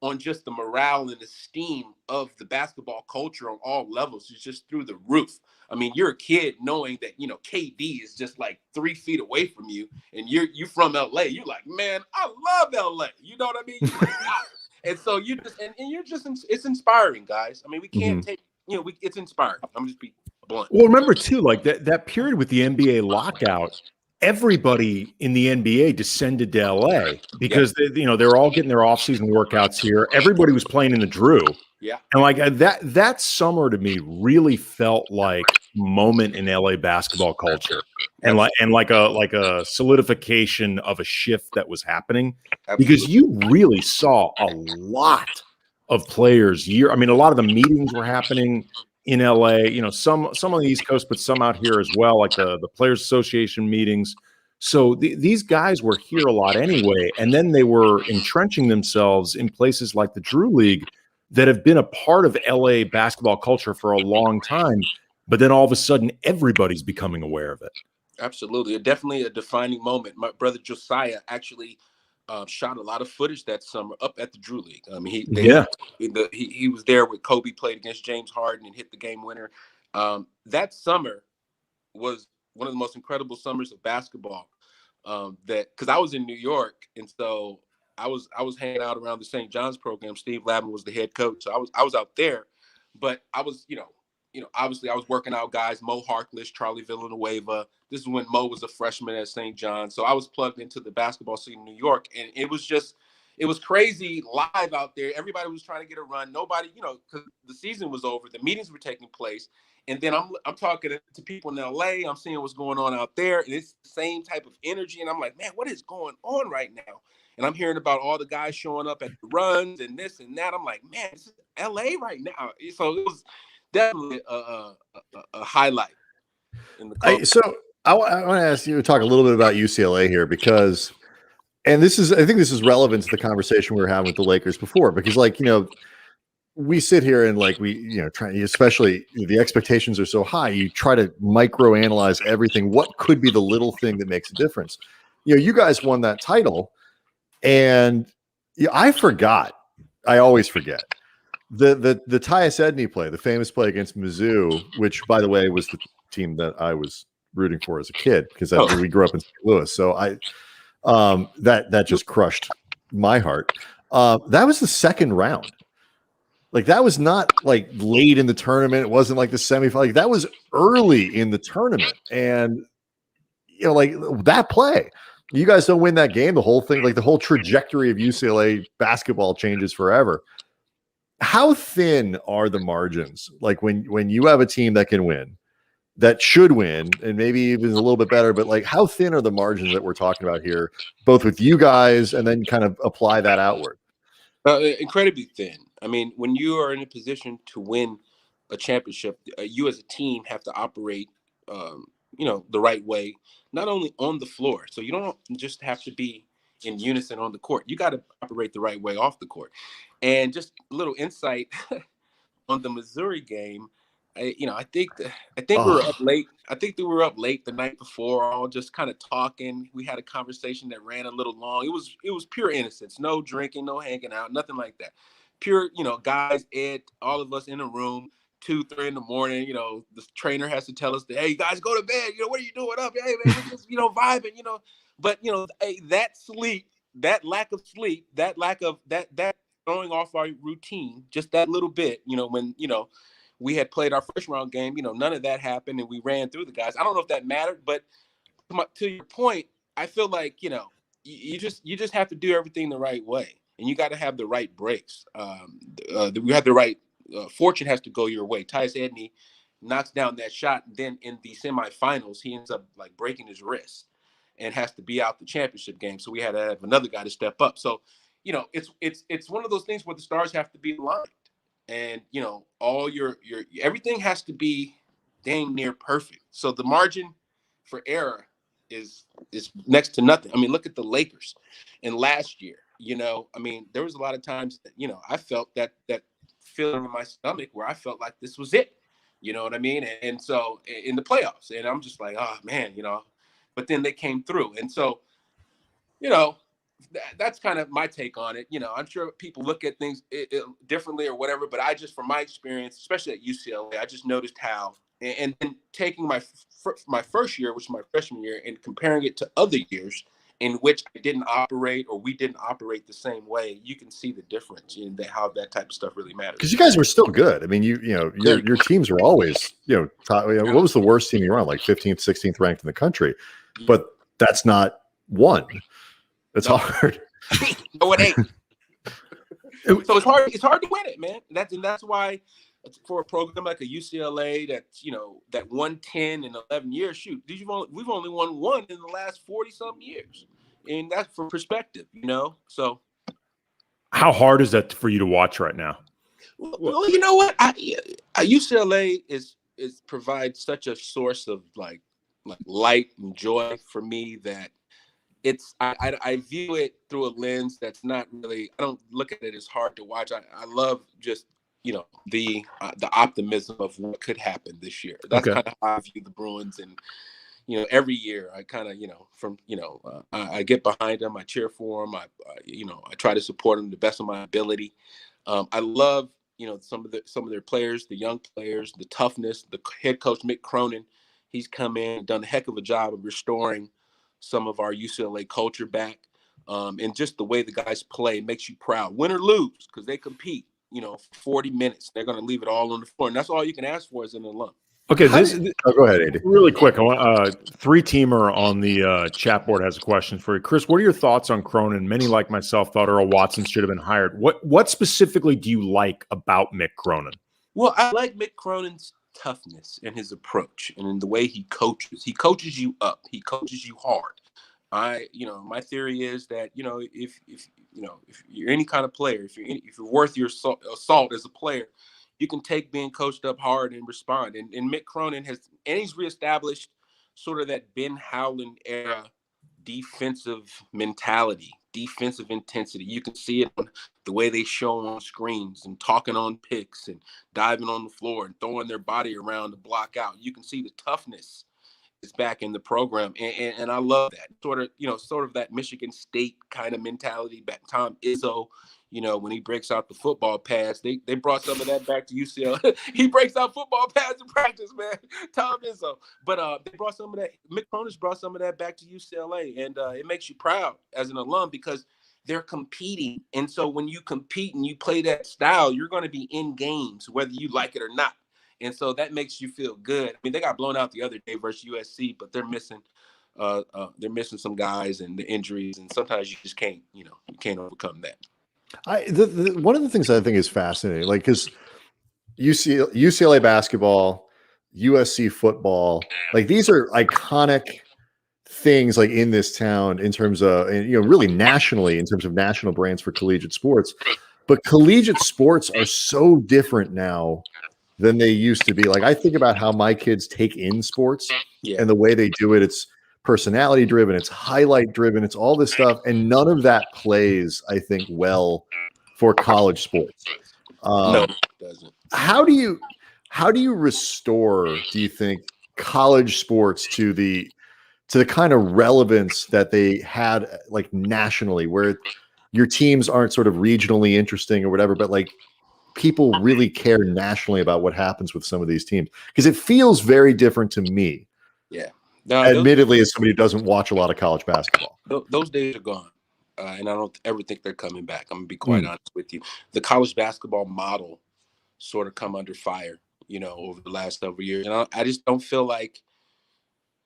[SPEAKER 3] on just the morale and esteem of the basketball culture on all levels is just through the roof. I mean, you're a kid knowing that, you know, KD is just like 3 feet away from you, and you're from LA. You're like, man, I love LA. You know what I mean? You're like, wow. And so you just and you're just it's inspiring, guys. I mean, we can't take, you know, it's inspiring. I'm just be blunt.
[SPEAKER 2] Well, remember too, like that period with the NBA lockout, everybody in the NBA descended to LA because they were all getting their offseason workouts here. Everybody was playing in the Drew.
[SPEAKER 3] Yeah.
[SPEAKER 2] And like that summer to me really felt like a moment in LA basketball culture. And like a solidification of a shift that was happening.
[SPEAKER 3] Absolutely.
[SPEAKER 2] Because you really saw a lot of players a lot of the meetings were happening in LA, you know, some on the East Coast, but some out here as well, like the Players Association meetings. So these guys were here a lot anyway, and then they were entrenching themselves in places like the Drew League that have been a part of LA basketball culture for a long time. But then all of a sudden, everybody's becoming aware of it.
[SPEAKER 3] Absolutely, definitely a defining moment. My brother Josiah actually shot a lot of footage that summer up at the Drew League. I mean, he was there with Kobe, played against James Harden and hit the game winner. That summer was one of the most incredible summers of basketball. Because I was in New York, and so I was hanging out around the St. John's program. Steve Lavin was the head coach, so I was out there. But I was, obviously I was working out guys, Mo Harkless, Charlie Villanueva. This is when Mo was a freshman at St. John's. So I was plugged into the basketball scene in New York. And it was crazy live out there. Everybody was trying to get a run. Nobody, because the season was over. The meetings were taking place. And then I'm talking to people in LA. I'm seeing what's going on out there. And it's the same type of energy. And I'm like, man, what is going on right now? And I'm hearing about all the guys showing up at the runs and this and that. I'm like, man, this is LA right now. So it was definitely a highlight in the club.
[SPEAKER 1] I want to ask you to talk a little bit about UCLA here because, and I think this is relevant to the conversation we were having with the Lakers before, because we sit here and try, especially the expectations are so high, you try to micro analyze everything. What could be the little thing that makes a difference? You guys won that title, and I always forget the Tyus Edney play, the famous play against Mizzou, which by the way was the team that I was rooting for as a kid because we grew up in St. Louis. So that just crushed my heart. That was the second round. That was not late in the tournament. It wasn't like the semifinal. That was early in the tournament. And, that play, you guys don't win that game. The whole thing, the whole trajectory of UCLA basketball changes forever. How thin are the margins? When you have a team that can win, that should win, and maybe even a little bit better, but how thin are the margins that we're talking about here, both with you guys and then kind of apply that outward?
[SPEAKER 3] Incredibly thin. I mean, when you are in a position to win a championship, you as a team have to operate, the right way, not only on the floor. So you don't just have to be in unison on the court. You got to operate the right way off the court. And just a little insight on the Missouri game. I think we were up late. I think we were up late the night before, all just kind of talking. We had a conversation that ran a little long. It was pure innocence, no drinking, no hanging out, nothing like that. Pure, guys, Ed, all of us in a room, 2-3 in the morning. The trainer has to tell us that, hey, guys, go to bed. What are you doing up? Hey, man, we're just, vibing. But hey, that sleep, that lack of sleep, that lack of that throwing off our routine, just that little bit. When we had played our first round game, none of that happened, and we ran through the guys. I don't know if that mattered, but to your point, I feel like you just have to do everything the right way, and you got to have the right breaks. We have the right fortune has to go your way. Tyus Edney knocks down that shot, and then in the semifinals, he ends up breaking his wrist and has to be out the championship game. So we had to have another guy to step up. So it's one of those things where the stars have to be aligned. And all your everything has to be dang near perfect. So the margin for error is next to nothing. I mean, look at the Lakers in last year. There was a lot of times that I felt that feeling in my stomach where I felt like this was it. You know what I mean? And so in the playoffs, and I'm just like, oh man, but then they came through. And so, that's kind of my take on it. I'm sure people look at things differently or whatever, but I just, from my experience, especially at UCLA, I just noticed how, and then taking my first year, which is my freshman year, and comparing it to other years in which I didn't operate or we didn't operate the same way, you can see the difference in how that type of stuff really matters.
[SPEAKER 1] Because you guys were still good. I mean, your teams were always, top, what was the worst team you were on? Like 15th, 16th ranked in the country, but that's not one. It's hard.
[SPEAKER 3] No, it ain't. So it's hard. It's hard to win it, man. That's why for a program like a UCLA that won 10 in 11 years. Shoot, we've only won one in the last 40-something years, and that's for perspective, So,
[SPEAKER 2] how hard is that for you to watch right now?
[SPEAKER 3] Well, you know what? UCLA provides such a source of like light and joy for me that I view it through a lens that's not really, I don't look at it as hard to watch. I love just, the optimism of what could happen this year. That's kind of how I view the Bruins. And, every year I kind of, I get behind them, I cheer for them. I try to support them to the best of my ability. I love, some of their players, the young players, the toughness, the head coach, Mick Cronin, he's come in and done a heck of a job of restoring some of our UCLA culture back. And just the way the guys play makes you proud, win or lose, because they compete, for 40 minutes. They're going to leave it all on the floor. And that's all you can ask for as an alum.
[SPEAKER 2] Okay,
[SPEAKER 1] go ahead, Andy.
[SPEAKER 2] Really quick. I want three-teamer on the chat board has a question for you. Kris, what are your thoughts on Cronin? Many, like myself, thought Earl Watson should have been hired. What specifically do you like about Mick Cronin?
[SPEAKER 3] Well, I like Mick Cronin's toughness and his approach and in the way he coaches. He coaches you up. He coaches you hard. My theory is that, if you're any kind of player, if you're worth your salt as a player, you can take being coached up hard and respond. And Mick Cronin he's reestablished sort of that Ben Howland era defensive mentality, defensive intensity. You can see it on the way they show on screens and talking on picks and diving on the floor and throwing their body around to block out. You can see the toughness is back in the program. And I love that sort of that Michigan State kind of mentality back. Tom Izzo, when he breaks out the football pass, they brought some of that back to UCLA. He breaks out football pass in practice, man. Tom Izzo. But they brought some of that. Mick Cronin's brought some of that back to UCLA. And it makes you proud as an alum because they're competing. And so when you compete and you play that style, you're going to be in games, whether you like it or not. And so that makes you feel good. I mean, they got blown out the other day versus USC, but they're missing some guys and the injuries, and sometimes you just can't, you can't overcome that.
[SPEAKER 1] One of the things I think is fascinating, like, because UCLA basketball, USC football, like these are iconic things, like in this town in terms of, really nationally in terms of national brands for collegiate sports. But collegiate sports are so different now than they used to be. Like, I think about how my kids take in sports and the way they do it. It's personality driven, it's highlight driven, it's all this stuff. And none of that plays, I think, well for college sports.
[SPEAKER 3] No, it doesn't.
[SPEAKER 1] How do you restore, do you think, college sports to the kind of relevance that they had like nationally, where your teams aren't sort of regionally interesting or whatever, but like people really care nationally about what happens with some of these teams? Because it feels very different to me.
[SPEAKER 3] Yeah.
[SPEAKER 1] Admittedly, as somebody who doesn't watch a lot of college basketball.
[SPEAKER 3] Those days are gone. And I don't ever think they're coming back. I'm going to be quite honest with you. The college basketball model sort of come under fire, over the last several years. And I just don't feel like,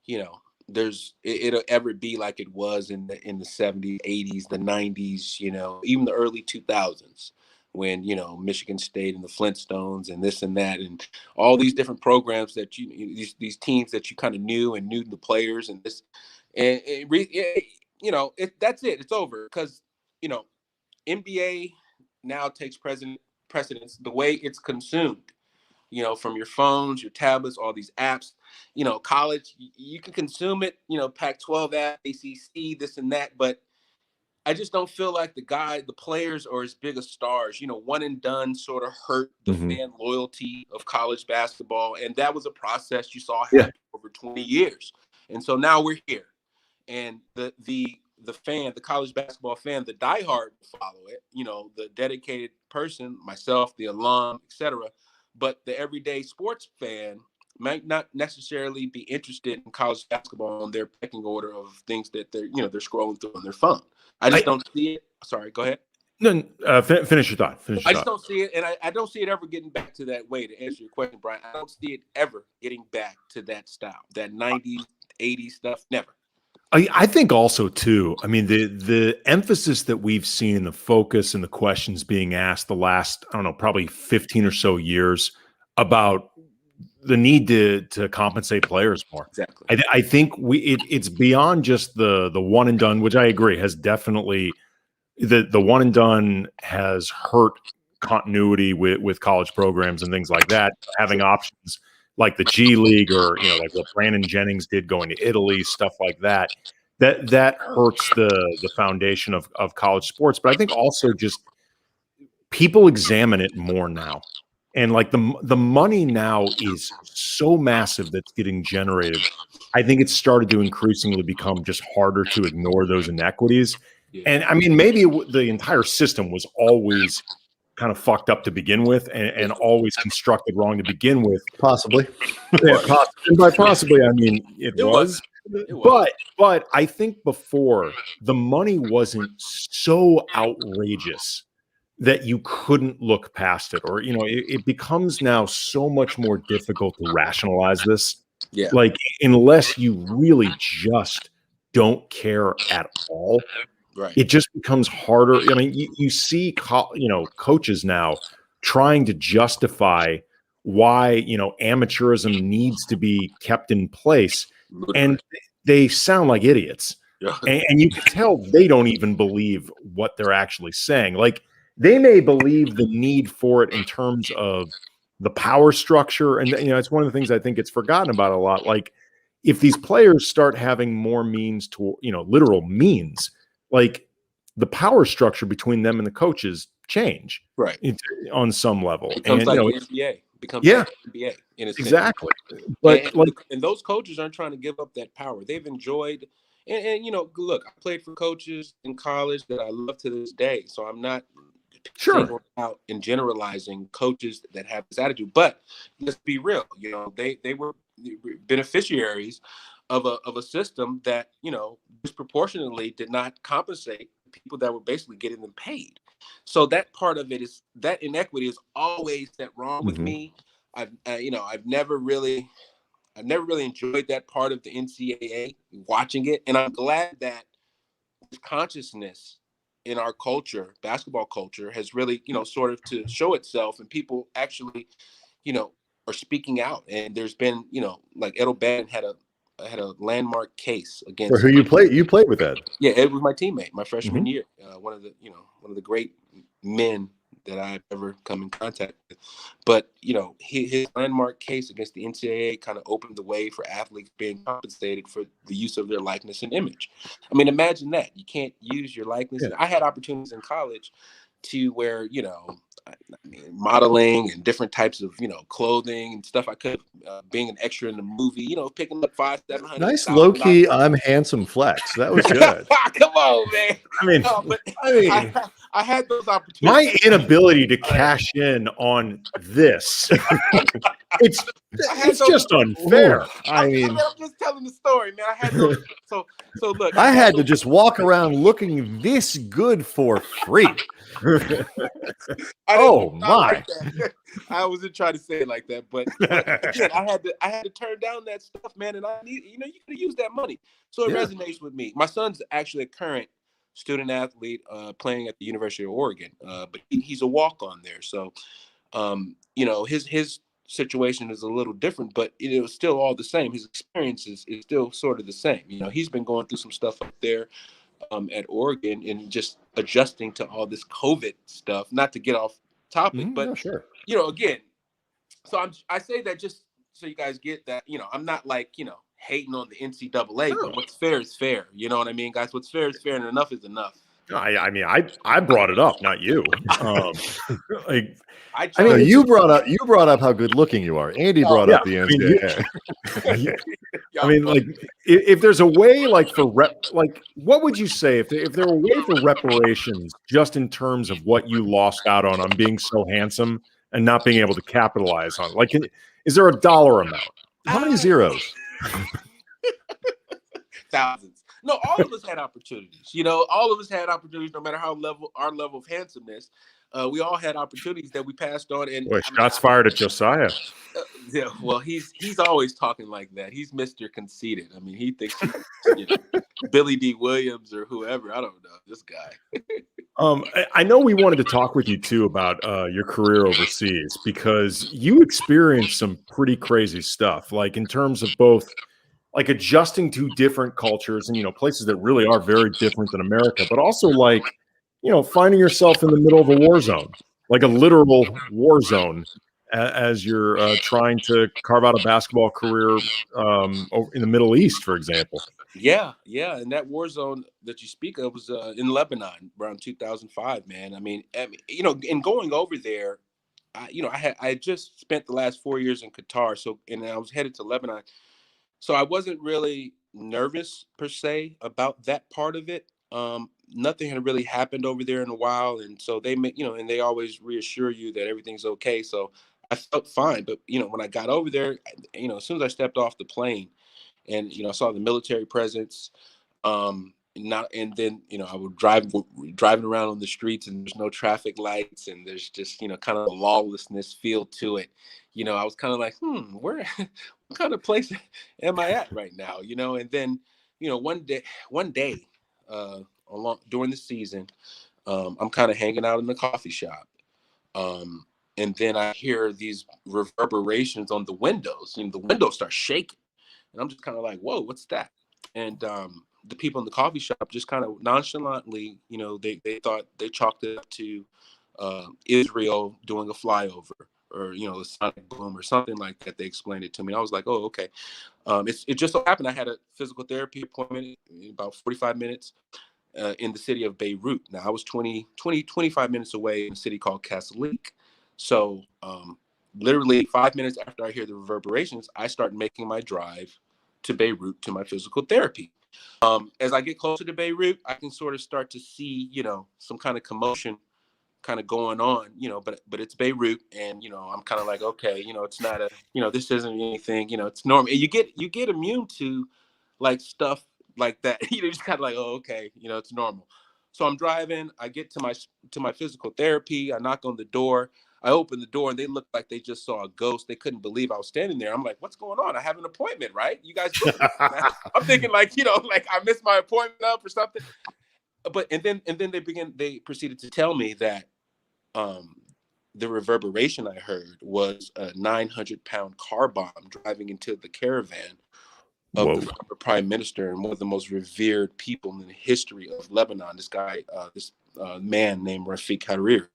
[SPEAKER 3] it'll ever be like it was in the 70s, 80s, the 90s, even the early 2000s. When, Michigan State and the Flintstones and this and that and all these different programs that these teams that you kind of knew the players and this, and that's it. It's over because, NBA now takes precedence the way it's consumed, from your phones, your tablets, all these apps. College, you can consume it, Pac-12 app, ACC, this and that, but I just don't feel like the players are as big as stars. One and done sort of hurt the fan loyalty of college basketball. And that was a process you saw happen over 20 years. And so now we're here. And the the fan, the college basketball fan, the diehard follow it, the dedicated person, myself, the alum, etc. But the everyday sports fan might not necessarily be interested in college basketball on their pecking order of things that they're scrolling through on their phone. I just don't see it. Sorry, go ahead.
[SPEAKER 2] No, finish your thought.
[SPEAKER 3] I just don't see it, and I don't see it ever getting back to that way. To answer your question, Brian, I don't see it ever getting back to that style, that 90s, 80s stuff. Never.
[SPEAKER 2] I think also too, I mean, the emphasis that we've seen, the focus and the questions being asked the last, I don't know, probably 15 or so years about the need to compensate players more.
[SPEAKER 3] Exactly.
[SPEAKER 2] I think it's beyond just the one and done, which I agree has definitely the one and done has hurt continuity with college programs and things like that. Having options like the G League or like what Brandon Jennings did going to Italy, stuff like that. That hurts the foundation of college sports. But I think also just people examine it more now. And like the money now is so massive that's getting generated. I think it's started to increasingly become just harder to ignore those inequities.
[SPEAKER 3] Yeah.
[SPEAKER 2] And I mean, maybe the entire system was always kind of fucked up to begin with and always constructed wrong to begin with.
[SPEAKER 1] Possibly.
[SPEAKER 2] Yeah, and by possibly, I mean, it was. But I think before, the money wasn't so outrageous that you couldn't look past it, or it becomes now so much more difficult to rationalize this.
[SPEAKER 3] Yeah.
[SPEAKER 2] Like unless you really just don't care at all,
[SPEAKER 3] right?
[SPEAKER 2] It just becomes harder. I mean, you see, coaches now trying to justify why amateurism needs to be kept in place, and they sound like idiots.
[SPEAKER 3] Yeah.
[SPEAKER 2] And you can tell they don't even believe what they're actually saying. Like they may believe the need for it in terms of the power structure. And, it's one of the things I think it's forgotten about a lot. Like if these players start having more means to, literal means, like the power structure between them and the coaches change.
[SPEAKER 3] Right.
[SPEAKER 2] On some level.
[SPEAKER 3] It becomes like the NBA. Like the NBA in a sense.
[SPEAKER 2] Exactly. But
[SPEAKER 3] and those coaches aren't trying to give up that power. They've enjoyed and look, I played for coaches in college that I love to this day. So I'm not singling out and generalizing coaches that have this attitude. But let's be real, they were beneficiaries of a system that, disproportionately did not compensate people that were basically getting them paid. So that part of it is that inequity is always that wrong with me. I've never really enjoyed that part of the NCAA, watching it, and I'm glad that consciousness in our culture, basketball culture, has really sort of to show itself, and people actually are speaking out. And there's been like Ed O'Bannon had a landmark case against.
[SPEAKER 1] For who you played? You played with Ed.
[SPEAKER 3] Yeah, Ed was my teammate my freshman year. One of the great men that I've ever come in contact with. But his landmark case against the NCAA kind of opened the way for athletes being compensated for the use of their likeness and image. I mean, imagine that you can't use your likeness. Yeah. I had opportunities in college to where modeling and different types of clothing and stuff. I could being an extra in the movie, picking up $500-700.
[SPEAKER 1] Nice low key, I'm handsome flex. That was good.
[SPEAKER 3] Come on, man.
[SPEAKER 2] I mean,
[SPEAKER 3] I had those opportunities.
[SPEAKER 2] My inability to cash in on this, it's just unfair.
[SPEAKER 3] I'm just telling the story, man. I had those. So look.
[SPEAKER 1] I had to just walk around looking this good for free. Oh my!
[SPEAKER 3] Like I wasn't trying to say it like that, but again, I had to turn down that stuff, man. And I need, you could use that money, so it resonates with me. My son's actually a current student athlete playing at the University of Oregon, but he's a walk-on there. So, his situation is a little different, but it was still all the same. His experience is still sort of the same. He's been going through some stuff up there at Oregon and just adjusting to all this COVID stuff. Not to get off topic, but again, so I say that just so you guys get that. I'm not like hating on the NCAA, but what's fair is fair. You know what I mean, guys? What's fair is fair, and enough is enough.
[SPEAKER 2] I mean, I brought it up, not you.
[SPEAKER 1] You brought up how good looking you are. Andy brought up the NCAA.
[SPEAKER 2] I mean, like, if there's a way, like, for like, what would you say if there were a way for reparations, just in terms of what you lost out on being so handsome and not being able to capitalize on it? Like, is there a dollar amount? How many zeros?
[SPEAKER 3] Thousands. No, all of us had opportunities. You know, all of us had opportunities, no matter our level of handsomeness. We all had opportunities that we passed on. And
[SPEAKER 2] Boy, shots fired at Josiah.
[SPEAKER 3] Yeah, well, he's always talking like that. He's Mr. Conceited. I mean, he thinks he's, Billy D. Williams or whoever. I don't know this guy.
[SPEAKER 2] I know we wanted to talk with you too about your career overseas, because you experienced some pretty crazy stuff, like in terms of both like adjusting to different cultures and, places that really are very different than America, but also like, finding yourself in the middle of a war zone, like a literal war zone, as you're trying to carve out a basketball career in the Middle East, for example.
[SPEAKER 3] Yeah. And that war zone that you speak of was in Lebanon around 2005, man. I mean, in going over there, I had just spent the last 4 years in Qatar. And I was headed to Lebanon. So I wasn't really nervous per se about that part of it. Nothing had really happened over there in a while. And so and they always reassure you that everything's okay. So I felt fine. But, when I got over there, as soon as I stepped off the plane and, I saw the military presence, and then, I would driving around on the streets and there's no traffic lights and there's just, kind of a lawlessness feel to it. I was kind of like, what kind of place am I at right now? And then, one day, during the season, I'm kind of hanging out in the coffee shop. And then I hear these reverberations on the windows, the windows start shaking. And I'm just kind of like, whoa, what's that? And the people in the coffee shop just kind of nonchalantly, they thought they chalked it up to Israel doing a flyover or, a sonic boom or something like that. They explained it to me. I was like, oh, okay. It just so happened I had a physical therapy appointment in about 45 minutes in the city of Beirut. Now, I was 25 minutes away in a city called Kasalik. So literally 5 minutes after I hear the reverberations, I start making my drive to Beirut to my physical therapy. As I get closer to Beirut, I can sort of start to see, some kind of commotion kind of going on, but it's Beirut and, I'm kind of like, okay, it's not this isn't anything, it's normal. And you get immune to like stuff like that. Just kind of like, oh, okay, it's normal. So I'm driving, I get to my physical therapy, I knock on the door. I opened the door and they looked like they just saw a ghost. They couldn't believe I was standing there. I'm like, what's going on? I have an appointment, right? You guys booked me. I'm thinking like, like I missed my appointment up or something. But and then they proceeded to tell me that the reverberation I heard was a 900-pound car bomb driving into the caravan of the former prime minister and one of the most revered people in the history of Lebanon. This guy, this man named Rafik Hariri.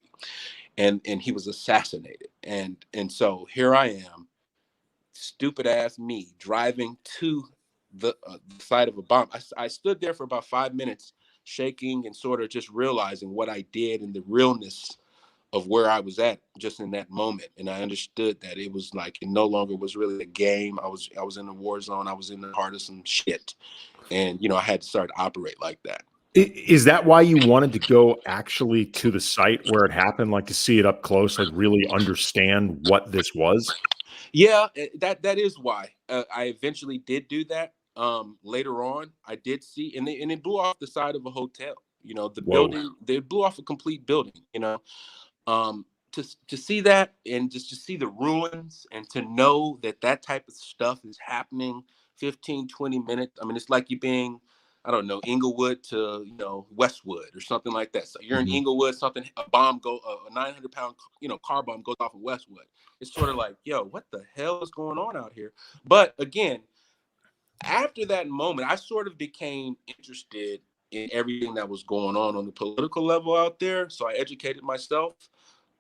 [SPEAKER 3] And he was assassinated. And so here I am, stupid ass me, driving to the site of a bomb. I stood there for about 5 minutes, shaking and sort of just realizing what I did and the realness of where I was at just in that moment. And I understood that it was like, it no longer was really a game. I was in a war zone. I was in the heart of some shit. And, I had to start to operate like that.
[SPEAKER 2] Is that why you wanted to go actually to the site where it happened, like to see it up close, like really understand what this was?
[SPEAKER 3] Yeah, that is why I eventually did do that. Later on, I did see, and it blew off the side of a hotel. The building, they blew off a complete building. To see that and just to see the ruins and to know that type of stuff is happening 15, 20 minutes. I mean, it's like you being, I don't know, Inglewood to, Westwood or something like that. So you're in Inglewood, a 900-pound, car bomb goes off in Westwood. It's sort of like, yo, what the hell is going on out here? But again, after that moment, I sort of became interested in everything that was going on the political level out there. So I educated myself.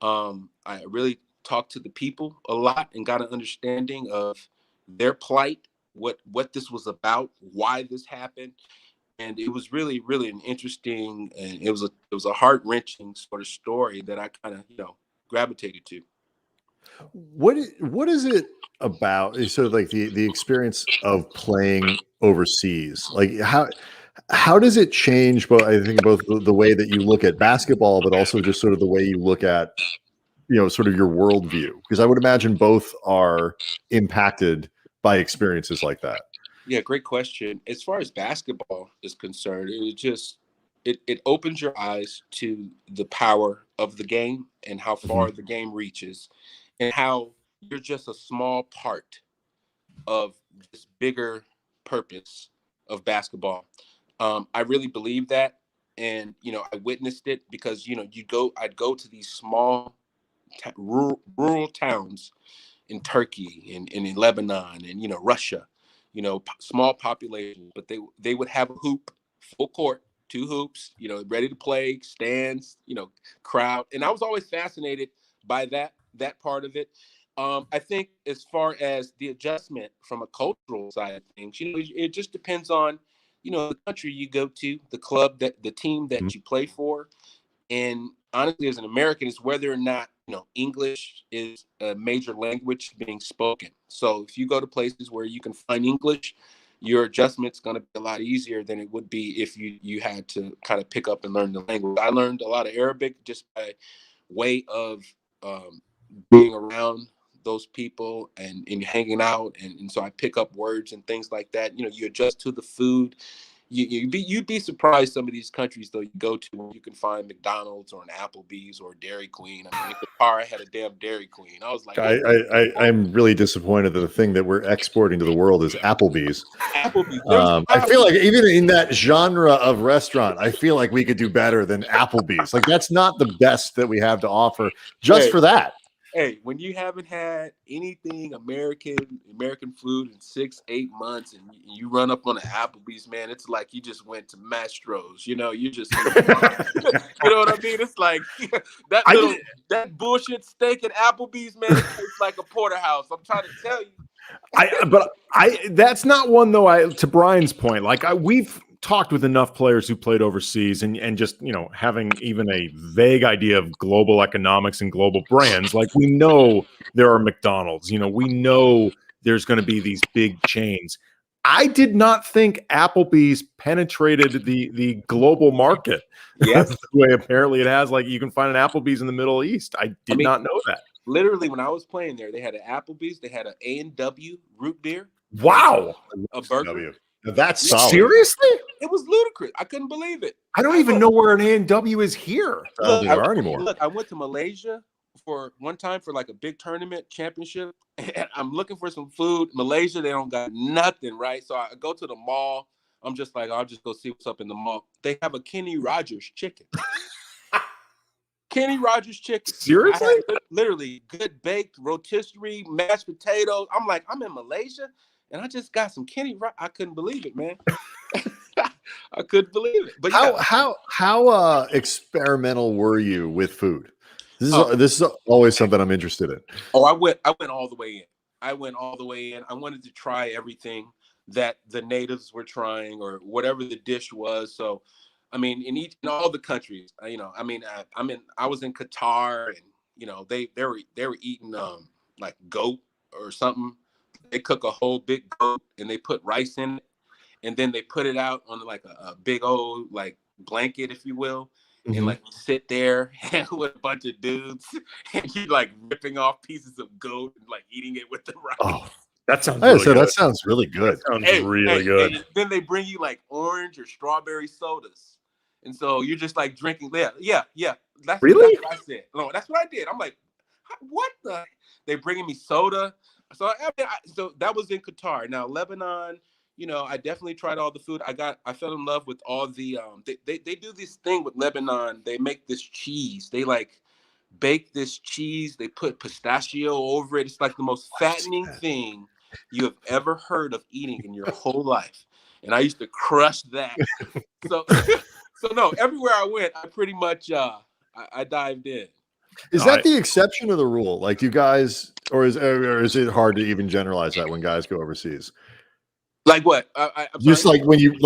[SPEAKER 3] I really talked to the people a lot and got an understanding of their plight, what this was about, why this happened. And it was really, really an interesting, and it was a heart-wrenching sort of story that I kind of, gravitated to.
[SPEAKER 1] What is it about sort of like the experience of playing overseas? Like how does it change? But I think both the way that you look at basketball, but also just sort of the way you look at sort of your worldview, because I would imagine both are impacted by experiences like that.
[SPEAKER 3] Yeah, great question. As far as basketball is concerned, it opens your eyes to the power of the game and how far the game reaches, and how you're just a small part of this bigger purpose of basketball. I really believe that, and I witnessed it because I'd go to these small rural towns in Turkey and in Lebanon and Russia, small population, but they would have a hoop, full court, two hoops, ready to play, stands, crowd, and I was always fascinated by that part of it. I think as far as the adjustment from a cultural side of things, it just depends on the country you go to, the team that you play for. And honestly, as an American, is whether or not English is a major language being spoken. So if you go to places where you can find English, your adjustment's going to be a lot easier than it would be if you had to kind of pick up and learn the language. I learned a lot of Arabic just by way of being around those people and hanging out, and so I pick up words and things like that. You adjust to the food. You'd be surprised some of these countries though you go to where you can find McDonald's or an Applebee's or Dairy Queen. I mean, in Qatar, I had a damn Dairy Queen. I was like,
[SPEAKER 1] I'm really disappointed that the thing that we're exporting to the world is Applebee's.
[SPEAKER 3] Applebee's.
[SPEAKER 1] I feel like even in that genre of restaurant, I feel like we could do better than Applebee's. Like that's not the best that we have to offer just for that.
[SPEAKER 3] Hey, when you haven't had anything American food in 6-8 months, and you run up on an Applebee's, man, it's like you just went to Mastro's. You just, you know what I mean? It's like that bullshit steak at Applebee's, man. It tastes like a porterhouse. I'm trying to tell you.
[SPEAKER 2] That's not one though. To Brian's point, we've talked with enough players who played overseas and just having even a vague idea of global economics and global brands, like we know there are McDonald's, we know there's going to be these big chains. I did not think Applebee's penetrated the global market.
[SPEAKER 3] Yes.
[SPEAKER 2] The way apparently it has. Like you can find an Applebee's in the Middle East. I did not know that.
[SPEAKER 3] Literally, when I was playing there, they had an Applebee's, they had an A&W root beer.
[SPEAKER 2] Wow.
[SPEAKER 3] A burger.
[SPEAKER 1] That's solid.
[SPEAKER 2] Seriously?
[SPEAKER 3] It was ludicrous. I couldn't believe it.
[SPEAKER 2] I don't even know where an A&W is here.
[SPEAKER 1] I don't think there are anymore.
[SPEAKER 3] Look, I went to Malaysia for one time for like a big tournament championship, and I'm looking for some food. Malaysia, they don't got nothing, right? So I go to the mall. I'm just like, I'll just go see what's up in the mall. They have a Kenny Rogers chicken. Kenny Rogers chicken.
[SPEAKER 2] Seriously?
[SPEAKER 3] Literally good baked rotisserie, mashed potatoes. I'm like, I'm in Malaysia. And I just got some Kenny. I couldn't believe it, man. I couldn't believe it. But
[SPEAKER 1] how experimental were you with food? This is always something I'm interested in.
[SPEAKER 3] Oh, I went all the way in. I wanted to try everything that the natives were trying or whatever the dish was. So, I mean, in all the countries, I was in Qatar, and they were eating like goat or something. They cook a whole big goat and they put rice in it, and then they put it out on like a big old like blanket, if you will, and like sit there with a bunch of dudes, and you like ripping off pieces of goat and like eating it with the rice.
[SPEAKER 1] Oh,
[SPEAKER 2] that sounds really good.
[SPEAKER 1] That sounds really good.
[SPEAKER 2] That sounds really good.
[SPEAKER 3] And then they bring you like orange or strawberry sodas, and so you're just like drinking. Yeah. That's
[SPEAKER 2] really
[SPEAKER 3] what I said. No, that's what I did. I'm like, what the? They bringing me soda. So so that was in Qatar. Now Lebanon, I definitely tried all the food. I fell in love with all the they do this thing with Lebanon. They make this cheese. They like bake this cheese. They put pistachio over it. It's like the most fattening thing you have ever heard of eating in your whole life. And I used to crush that. So no, everywhere I went, I pretty much I dived in.
[SPEAKER 1] Is that the exception of the rule? Like you guys, or is it hard to even generalize that when guys go overseas?
[SPEAKER 3] Like what?
[SPEAKER 1] Just like when you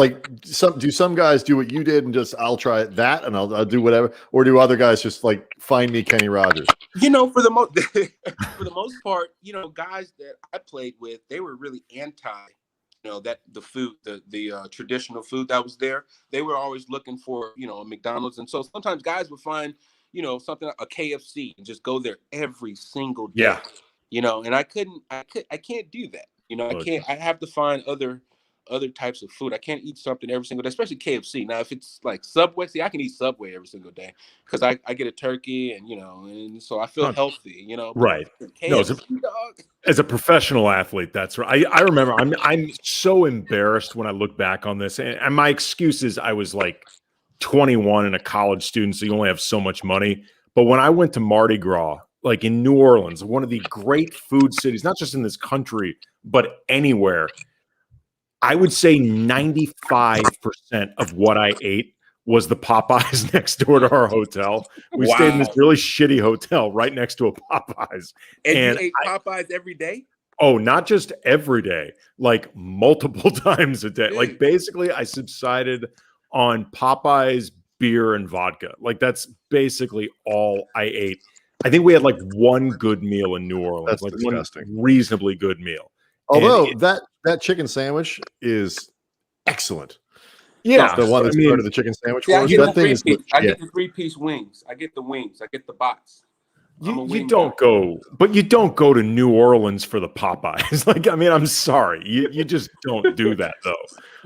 [SPEAKER 1] some guys do what you did and just I'll try that and I'll do whatever, or do other guys just like find me Kenny Rogers?
[SPEAKER 3] You know, for the most for the most part, you know, guys that I played with, they were really anti, you know, that the food, the traditional food that was there. They were always looking for, you know, a McDonald's, and so sometimes guys would find, you know, something like a KFC and just go there every single day.
[SPEAKER 2] Yeah.
[SPEAKER 3] You know, and I can't do that. You know, I
[SPEAKER 2] Look.
[SPEAKER 3] can't. I have to find other types of food. I can't eat something every single day, especially KFC. Now, if it's like Subway, see, I can eat Subway every single day because I get a turkey and, you know, and so I feel healthy, you know. But
[SPEAKER 2] Right. No,
[SPEAKER 3] KFC, dog.
[SPEAKER 2] as a professional athlete, that's right. I remember I'm so embarrassed when I look back on this. And my excuse is I was like 21 and a college student, so you only have so much money. But when I went to Mardi Gras, like in New Orleans, one of the great food cities, not just in this country, but anywhere, I would say 95% of what I ate was the Popeyes next door to our hotel. We stayed in this really shitty hotel right next to a Popeyes.
[SPEAKER 3] And you ate Popeyes every day?
[SPEAKER 2] Oh, not just every day, like multiple times a day. Like basically I subsided on Popeyes, beer, and vodka. Like that's basically all I ate. I think we had like one good meal in New Orleans.
[SPEAKER 1] That's
[SPEAKER 2] like
[SPEAKER 1] disgusting.
[SPEAKER 2] One reasonably good meal.
[SPEAKER 1] Although that chicken sandwich is excellent.
[SPEAKER 2] Yeah,
[SPEAKER 1] the one that's part of the chicken sandwich.
[SPEAKER 3] Yeah, I get
[SPEAKER 1] that thing is
[SPEAKER 3] I get the 3-piece wings. I get the wings. I get the box.
[SPEAKER 2] You don't go, but you don't go to New Orleans for the Popeyes. Like, I mean, I'm sorry, you just don't do that though.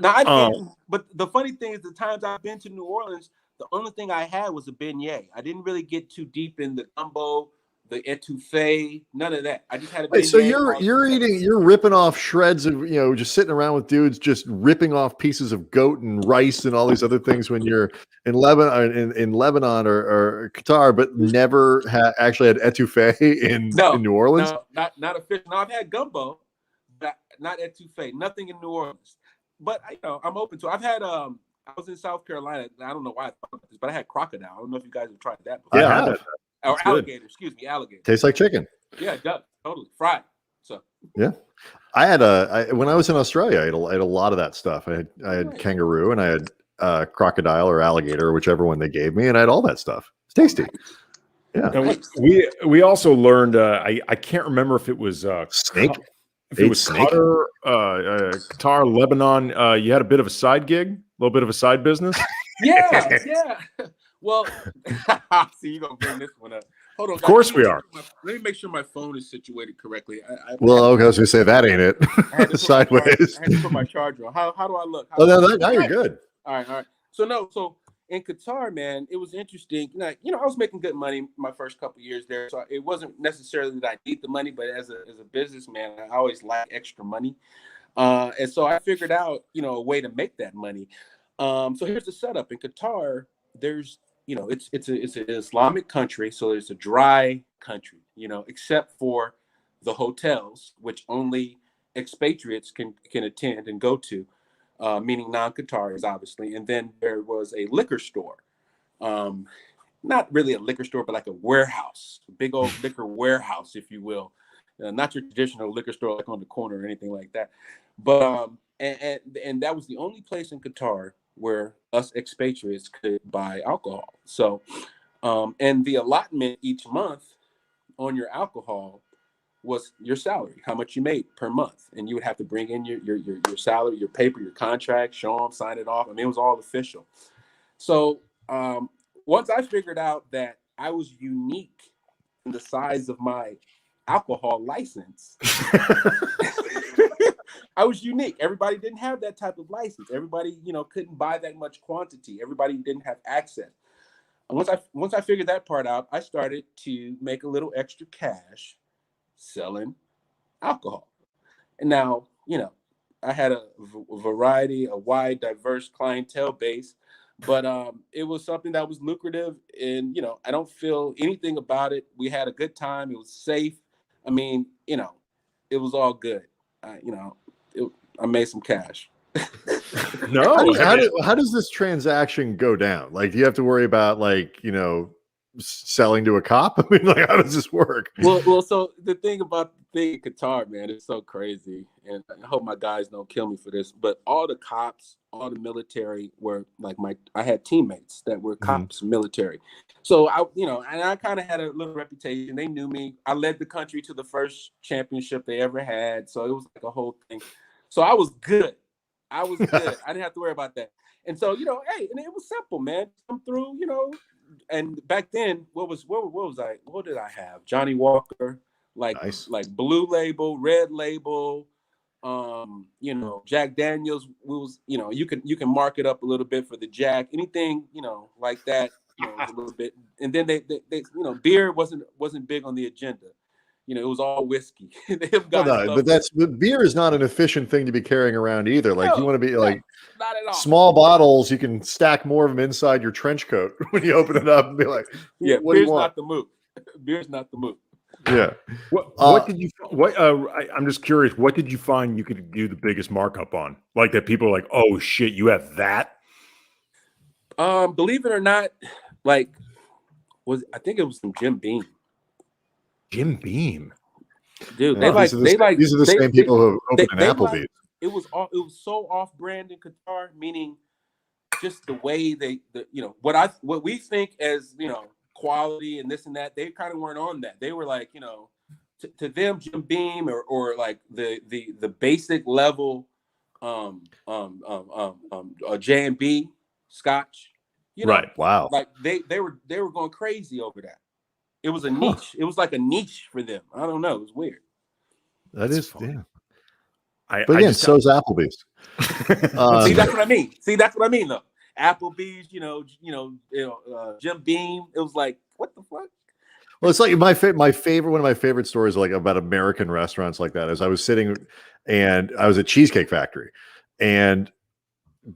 [SPEAKER 3] Now I didn't. But the funny thing is, the times I've been to New Orleans, the only thing I had was a beignet. I didn't really get too deep in the gumbo, the etouffee, none of that. I just had a beignet.
[SPEAKER 1] So you're ripping off shreds of, you know, just sitting around with dudes, just ripping off pieces of goat and rice and all these other things when you're in Lebanon or Qatar, but never actually had etouffee in New Orleans.
[SPEAKER 3] No, not official. No, I've had gumbo, but not etouffee. Nothing in New Orleans. But I'm open to. I've had I was in South Carolina. I don't know why I thought about this, but I had crocodile. I don't know if you guys have tried that before.
[SPEAKER 1] Yeah, I have.
[SPEAKER 3] Or alligator, excuse me, alligator.
[SPEAKER 1] Tastes like chicken.
[SPEAKER 3] Yeah, it does. Totally. Fried. So
[SPEAKER 1] yeah. I had when I was in Australia, I ate a lot of that stuff. I had kangaroo and I had crocodile or alligator, or whichever one they gave me, and I had all that stuff. It's tasty. Yeah.
[SPEAKER 2] And we also learned I can't remember if it was
[SPEAKER 1] snake.
[SPEAKER 2] If it was Qatar, Lebanon, you had a bit of a side gig, a little bit of a side business.
[SPEAKER 3] Yeah. Well, see, you're going to bring this one up. Hold on.
[SPEAKER 2] Of course we are.
[SPEAKER 3] Let me make sure my phone is situated correctly.
[SPEAKER 1] Okay, I was going to say, that ain't it. Sideways.
[SPEAKER 3] I had to put my charger on. How do I look?
[SPEAKER 1] Now you're good.
[SPEAKER 3] All right. So in Qatar, man, it was interesting. I was making good money my first couple of years there. So it wasn't necessarily that I need the money, but as a businessman, I always like extra money. And so I figured out, a way to make that money. So here's the setup. In Qatar, there's it's an Islamic country, so there's a dry country, except for the hotels, which only expatriates can attend and go to, meaning non-Qataris, obviously. And then there was a liquor store, not really a liquor store, but like a warehouse, a big old liquor warehouse, if you will, not your traditional liquor store like on the corner or anything like that. But and that was the only place in Qatar where us expatriates could buy alcohol. So, and the allotment each month on your alcohol was your salary, how much you made per month. And you would have to bring in your salary, your paper, your contract, show them, sign it off. I mean, it was all official. So once I figured out that I was unique in the size of my alcohol license, I was unique. Everybody didn't have that type of license. Everybody, couldn't buy that much quantity. Everybody didn't have access. And once I figured that part out, I started to make a little extra cash selling alcohol. And now, I had a variety, a wide, diverse clientele base, but it was something that was lucrative. And, I don't feel anything about it. We had a good time. It was safe. I mean, it was all good. I made some cash.
[SPEAKER 1] No, how does this transaction go down? Like, do you have to worry about selling to a cop? I mean, like, how does this work?
[SPEAKER 3] Well. So the thing about the thing in Qatar, man, it's so crazy, and I hope my guys don't kill me for this. But all the cops, all the military were like I had teammates that were cops, military. So and I kind of had a little reputation. They knew me. I led the country to the first championship they ever had. So it was like a whole thing. So I was good. I didn't have to worry about that. And so, hey, and it was simple, man. Come through, and back then, what did I have? Johnny Walker,
[SPEAKER 1] Nice.
[SPEAKER 3] like blue label, red label, Jack Daniels was, you can mark it up a little bit for the Jack, anything, like that, a little bit. And then they beer wasn't big on the agenda. It was all whiskey.
[SPEAKER 1] But beer is not an efficient thing to be carrying around either. Like, you want to be like,
[SPEAKER 3] not at all.
[SPEAKER 1] Small bottles, you can stack more of them inside your trench coat when you open it up and be like,
[SPEAKER 3] yeah,
[SPEAKER 1] what do you
[SPEAKER 3] beer's
[SPEAKER 1] want?
[SPEAKER 3] not the move. Beer's not the move.
[SPEAKER 1] Yeah.
[SPEAKER 2] What did you? I'm just curious. What did you find you could do the biggest markup on? Like that people are like, oh shit, you have that?
[SPEAKER 3] Believe it or not, I think it was some Jim Beam.
[SPEAKER 2] Jim Beam,
[SPEAKER 3] dude.
[SPEAKER 1] These are the same people who opened an Applebee's.
[SPEAKER 3] It was so off brand in Qatar, meaning just the way what we think as quality and this and that. They kind of weren't on that. They were like to them Jim Beam or like the basic level J&B Scotch.
[SPEAKER 2] Right?
[SPEAKER 1] Wow.
[SPEAKER 3] Like they were going crazy over that. It was a niche. It was like a niche for them. I don't know. It was weird.
[SPEAKER 1] That's
[SPEAKER 2] funny.
[SPEAKER 1] Yeah.
[SPEAKER 2] But
[SPEAKER 1] again, so's Applebee's.
[SPEAKER 3] See, that's what I mean. Though. Applebee's, Jim Beam. It was like, what the fuck?
[SPEAKER 1] Well, it's like my favorite. One of my favorite stories, like about American restaurants like that, is I was sitting and I was at Cheesecake Factory, and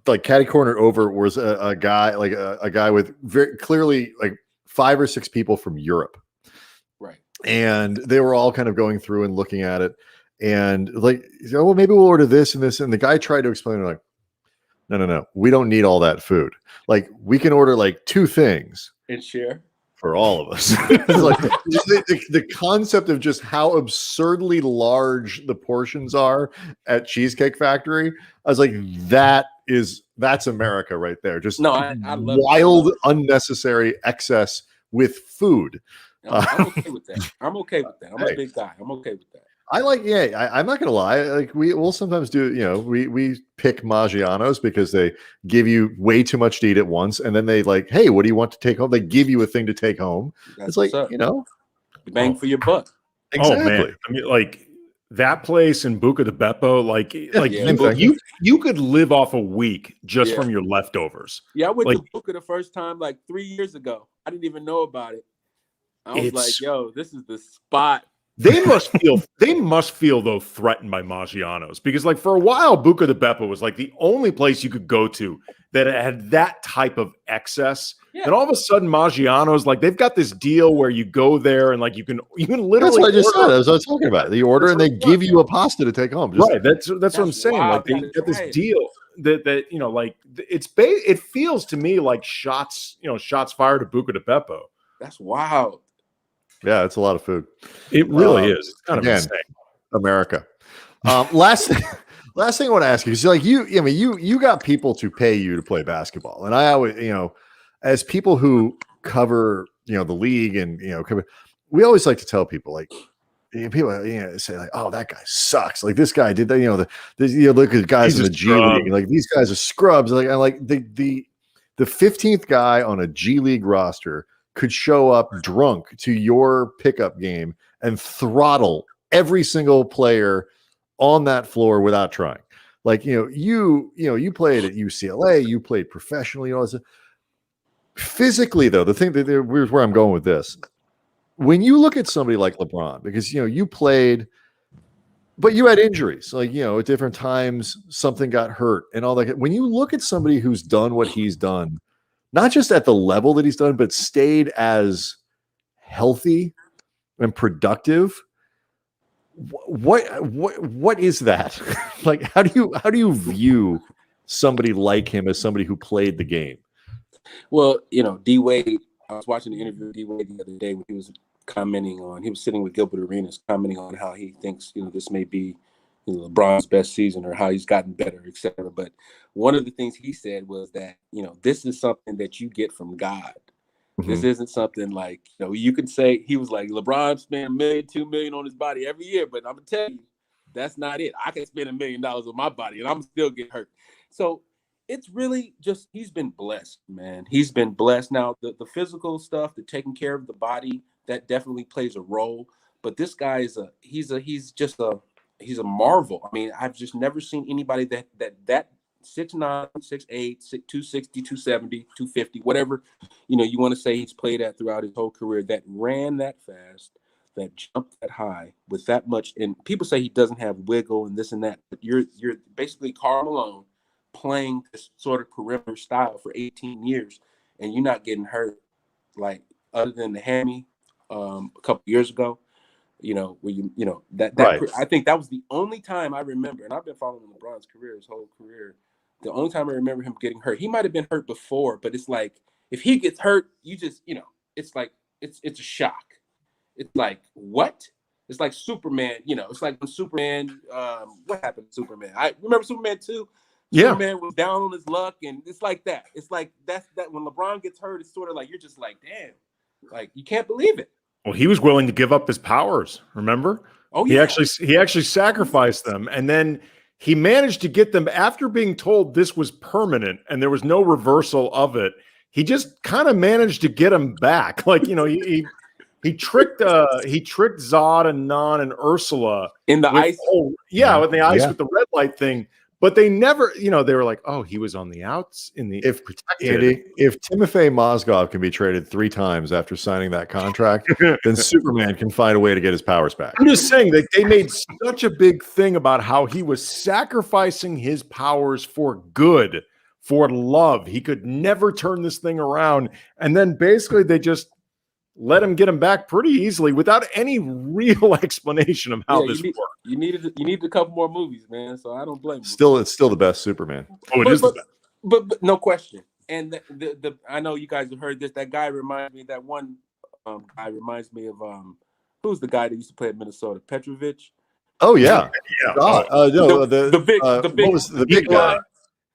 [SPEAKER 1] like catty corner over was a guy, like a guy with very clearly like 5 or 6 people from Europe,
[SPEAKER 3] right?
[SPEAKER 1] And they were all kind of going through and looking at it. And like, well, maybe we'll order this and this. And the guy tried to explain, like, no, we don't need all that food. Like, we can order like 2 things
[SPEAKER 3] and share
[SPEAKER 1] for all of us. Like the concept of just how absurdly large the portions are at Cheesecake Factory. I was like, that's America right there. Just
[SPEAKER 3] I love
[SPEAKER 1] wild, unnecessary excess with food.
[SPEAKER 3] I'm okay with that. I'm a big guy. I'm okay with that.
[SPEAKER 1] I'm not gonna lie. Like we'll sometimes do, we pick Maggiano's because they give you way too much to eat at once, and then they like, hey, what do you want to take home? They give you a thing to take home.
[SPEAKER 3] That's
[SPEAKER 1] it's like,
[SPEAKER 3] bang for your buck.
[SPEAKER 1] Exactly.
[SPEAKER 2] Oh man, I mean, like that place in Buca di Beppo, you could live off a week just from your leftovers.
[SPEAKER 3] Yeah, I went to Buca the first time like 3 years ago. I didn't even know about it. I was like, yo, this is the spot.
[SPEAKER 2] They must feel though threatened by Maggiano's, because like for a while Buca di Beppo was like the only place you could go to that had that type of excess. Yeah. And all of a sudden Maggiano's, like they've got this deal where you go there and like you can literally.
[SPEAKER 1] That's what I just said. That's what I was talking about. The order and they give you a pasta to take home.
[SPEAKER 2] Right. That's what I'm saying. Like they got this deal that like it feels to me like shots fired at Buca di Beppo.
[SPEAKER 3] That's wild.
[SPEAKER 1] Yeah, it's a lot of food.
[SPEAKER 2] It really is. It's kind of insane.
[SPEAKER 1] America. Last thing I want to ask you is like you got people to pay you to play basketball, and I always as people who cover the league and we always like to tell people like people say like, oh, that guy sucks, like this guy did that, look at guys in the G League, like these guys are scrubs, like the 15th guy on a G League roster could show up drunk to your pickup game and throttle every single player on that floor without trying. Like, you played at UCLA, you played professionally, physically though, the thing that here's where I'm going with this. When you look at somebody like LeBron, because, you played, but you had injuries, like, at different times, something got hurt and all that. When you look at somebody who's done what he's done, not just at the level that he's done, but stayed as healthy and productive. What is that? Like, how do you view somebody like him as somebody who played the game?
[SPEAKER 3] Well, D Wade I was watching the interview with D-Wade the other day when he was sitting with Gilbert Arenas, commenting on how he thinks, this may be, LeBron's best season or how he's gotten better, etc. But one of the things he said was that, this is something that you get from God. This isn't something like, you can say, he was like, LeBron spent $1 million, $2 million on his body every year, but I'm gonna tell you, that's not it. I can spend $1 million on my body and I'm still get hurt. So it's really just, he's been blessed, man. He's been blessed. Now, the physical stuff, the taking care of the body, that definitely plays a role. But this guy is he's a marvel. I mean, I've just never seen anybody that 6'9", 6'8", 260, 270, 250, whatever, you want to say he's played at throughout his whole career, that ran that fast, that jumped that high with that much. And people say he doesn't have wiggle and this and that, but you're basically Karl Malone playing this sort of perimeter style for 18 years and you're not getting hurt, like other than the hammy a couple years ago. Right. I think that was the only time I remember, and I've been following LeBron's his whole career. The only time I remember him getting hurt, he might have been hurt before, but it's like if he gets hurt, you just, it's like it's a shock. It's like what? It's like Superman. It's like when Superman. What happened to Superman? I remember Superman 2.
[SPEAKER 2] Yeah.
[SPEAKER 3] Superman was down on his luck, and it's like that. It's like that when LeBron gets hurt, it's sort of like you're just like, damn, like you can't believe it.
[SPEAKER 2] Well, he was willing to give up his powers, remember?
[SPEAKER 3] Oh, yeah.
[SPEAKER 2] He actually sacrificed them, and then he managed to get them after being told this was permanent and there was no reversal of it. He just kind of managed to get them back. Like, he tricked Zod and Non and Ursula
[SPEAKER 3] in the ice.
[SPEAKER 2] With the ice with the red light thing. But they never, they were like, oh, he was on the outs in the
[SPEAKER 1] Andy, if Timofey Mozgov can be traded 3 times after signing that contract, then Superman can find a way to get his powers back.
[SPEAKER 2] I'm just saying that they made such a big thing about how he was sacrificing his powers for good, for love. He could never turn this thing around. And then basically they just let him get him back pretty easily without any real explanation of how this worked.
[SPEAKER 3] You needed a couple more movies, man. So I don't blame you.
[SPEAKER 1] It's still the best Superman.
[SPEAKER 2] Oh, it is the best.
[SPEAKER 3] But no question. And the I know you guys have heard this. That guy reminds me. That one guy reminds me of who's the guy that used to play at Minnesota, Petrovic.
[SPEAKER 1] Oh yeah,
[SPEAKER 3] the big
[SPEAKER 1] what was the big guy?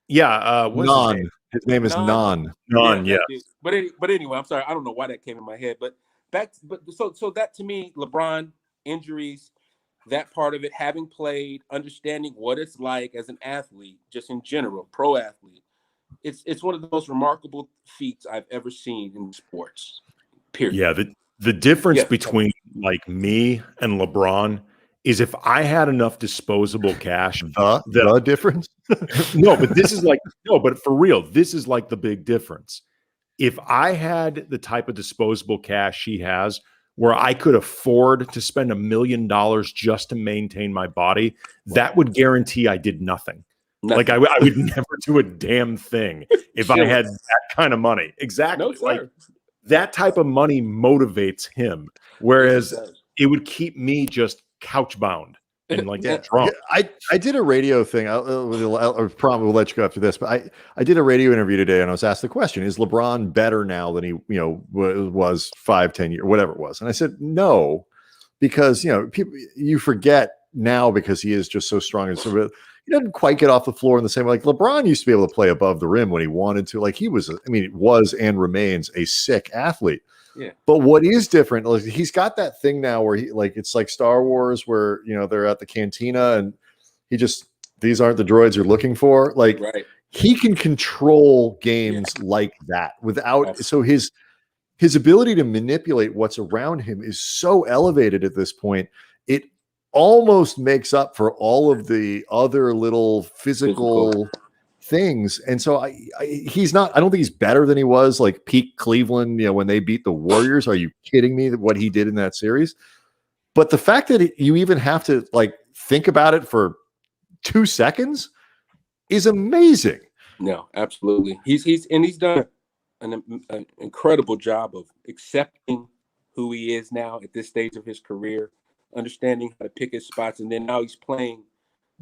[SPEAKER 2] Yeah,
[SPEAKER 1] Non. His name is Non.
[SPEAKER 2] Non, yeah.
[SPEAKER 3] But anyway, I'm sorry. I don't know why that came in my head. But so that to me, LeBron, injuries, that part of it, having played, understanding what it's like as an athlete, just in general, pro athlete, it's one of the most remarkable feats I've ever seen in sports. Period.
[SPEAKER 2] Yeah, the difference between like me and LeBron is if I had enough disposable cash.
[SPEAKER 1] The difference?
[SPEAKER 2] But for real, this is like the big difference. If I had the type of disposable cash she has, where I could afford to spend $1 million just to maintain my body, that would guarantee I did nothing. Like I would never do a damn thing if I had that kind of money. Exactly. Like that type of money motivates him. Whereas it would keep me just couch bound and like drunk.
[SPEAKER 1] I did a radio thing. I'll probably will let you go after this, but I did a radio interview today and I was asked the question, is LeBron better now than he, was 5-10 years, whatever it was. And I said, no, because, people, you forget now because he is just so strong. And so he doesn't quite get off the floor in the same way. Like LeBron used to be able to play above the rim when he wanted to. Like it was and remains a sick athlete.
[SPEAKER 3] Yeah.
[SPEAKER 1] But what is different, like he's got that thing now where it's like Star Wars where, they're at the cantina and these aren't the droids you're looking for. Like he can control games like that without, so his ability to manipulate what's around him is so elevated at this point. It almost makes up for all of the other little physical things. And so I don't think he's better than he was like peak Cleveland, when they beat the Warriors. Are you kidding me? What he did in that series? But the fact that you even have to like think about it for 2 seconds is amazing.
[SPEAKER 3] No, absolutely. He's done an incredible job of accepting who he is now at this stage of his career, understanding how to pick his spots, and then now he's playing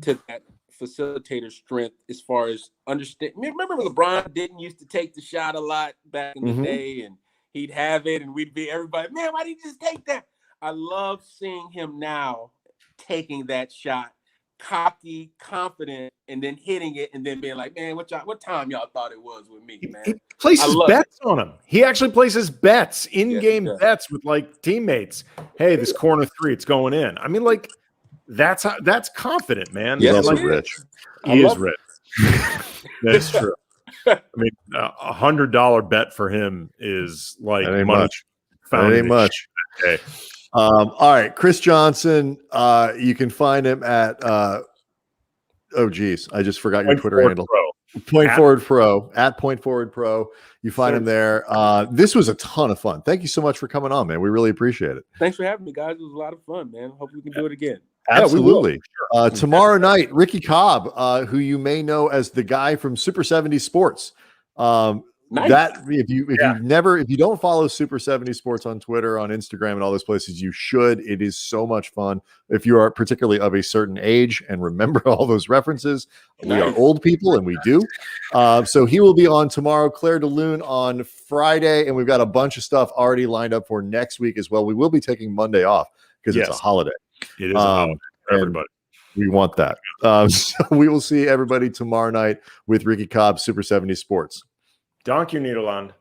[SPEAKER 3] to that facilitator strength as far as understand. Remember LeBron didn't used to take the shot a lot back in the day, and he'd have it, and we'd be everybody, man, why did you just take that? I love seeing him now taking that shot, cocky, confident, and then hitting it, and then being like, man, what time y'all thought it was with me, man?
[SPEAKER 2] He places bets on him. He actually places bets, in-game bets with like teammates. Hey, this corner three, it's going in. I mean, like that's confident, man.
[SPEAKER 1] He's
[SPEAKER 2] Yeah,
[SPEAKER 1] also
[SPEAKER 2] like,
[SPEAKER 1] rich.
[SPEAKER 2] He is rich. That's true. I mean, $100 bet for him is like
[SPEAKER 1] that ain't
[SPEAKER 2] money.
[SPEAKER 1] much. That ain't much.
[SPEAKER 2] Okay.
[SPEAKER 1] All right, Kris Johnson. You can find him at oh geez, I just forgot your Twitter handle. Point Forward Pro at Point Forward Pro. You find him there. This was a ton of fun. Thank you so much for coming on, man. We really appreciate it.
[SPEAKER 3] Thanks for having me, guys. It was a lot of fun, man. Hope we can do it again.
[SPEAKER 1] Absolutely. Tomorrow night, Ricky Cobb, who you may know as the guy from Super 70 Sports.
[SPEAKER 3] Nice.
[SPEAKER 1] That if you don't follow Super 70 Sports on Twitter, on Instagram, and all those places, you should. It is so much fun. If you are particularly of a certain age and remember all those references, we are old people and we do. So he will be on tomorrow. Claire DeLune on Friday, and we've got a bunch of stuff already lined up for next week as well. We will be taking Monday off because it's a holiday.
[SPEAKER 2] It is a holiday for everybody.
[SPEAKER 1] We want that. So we will see everybody tomorrow night with Ricky Cobb, Super 70 Sports.
[SPEAKER 2] Dank you, Nederland.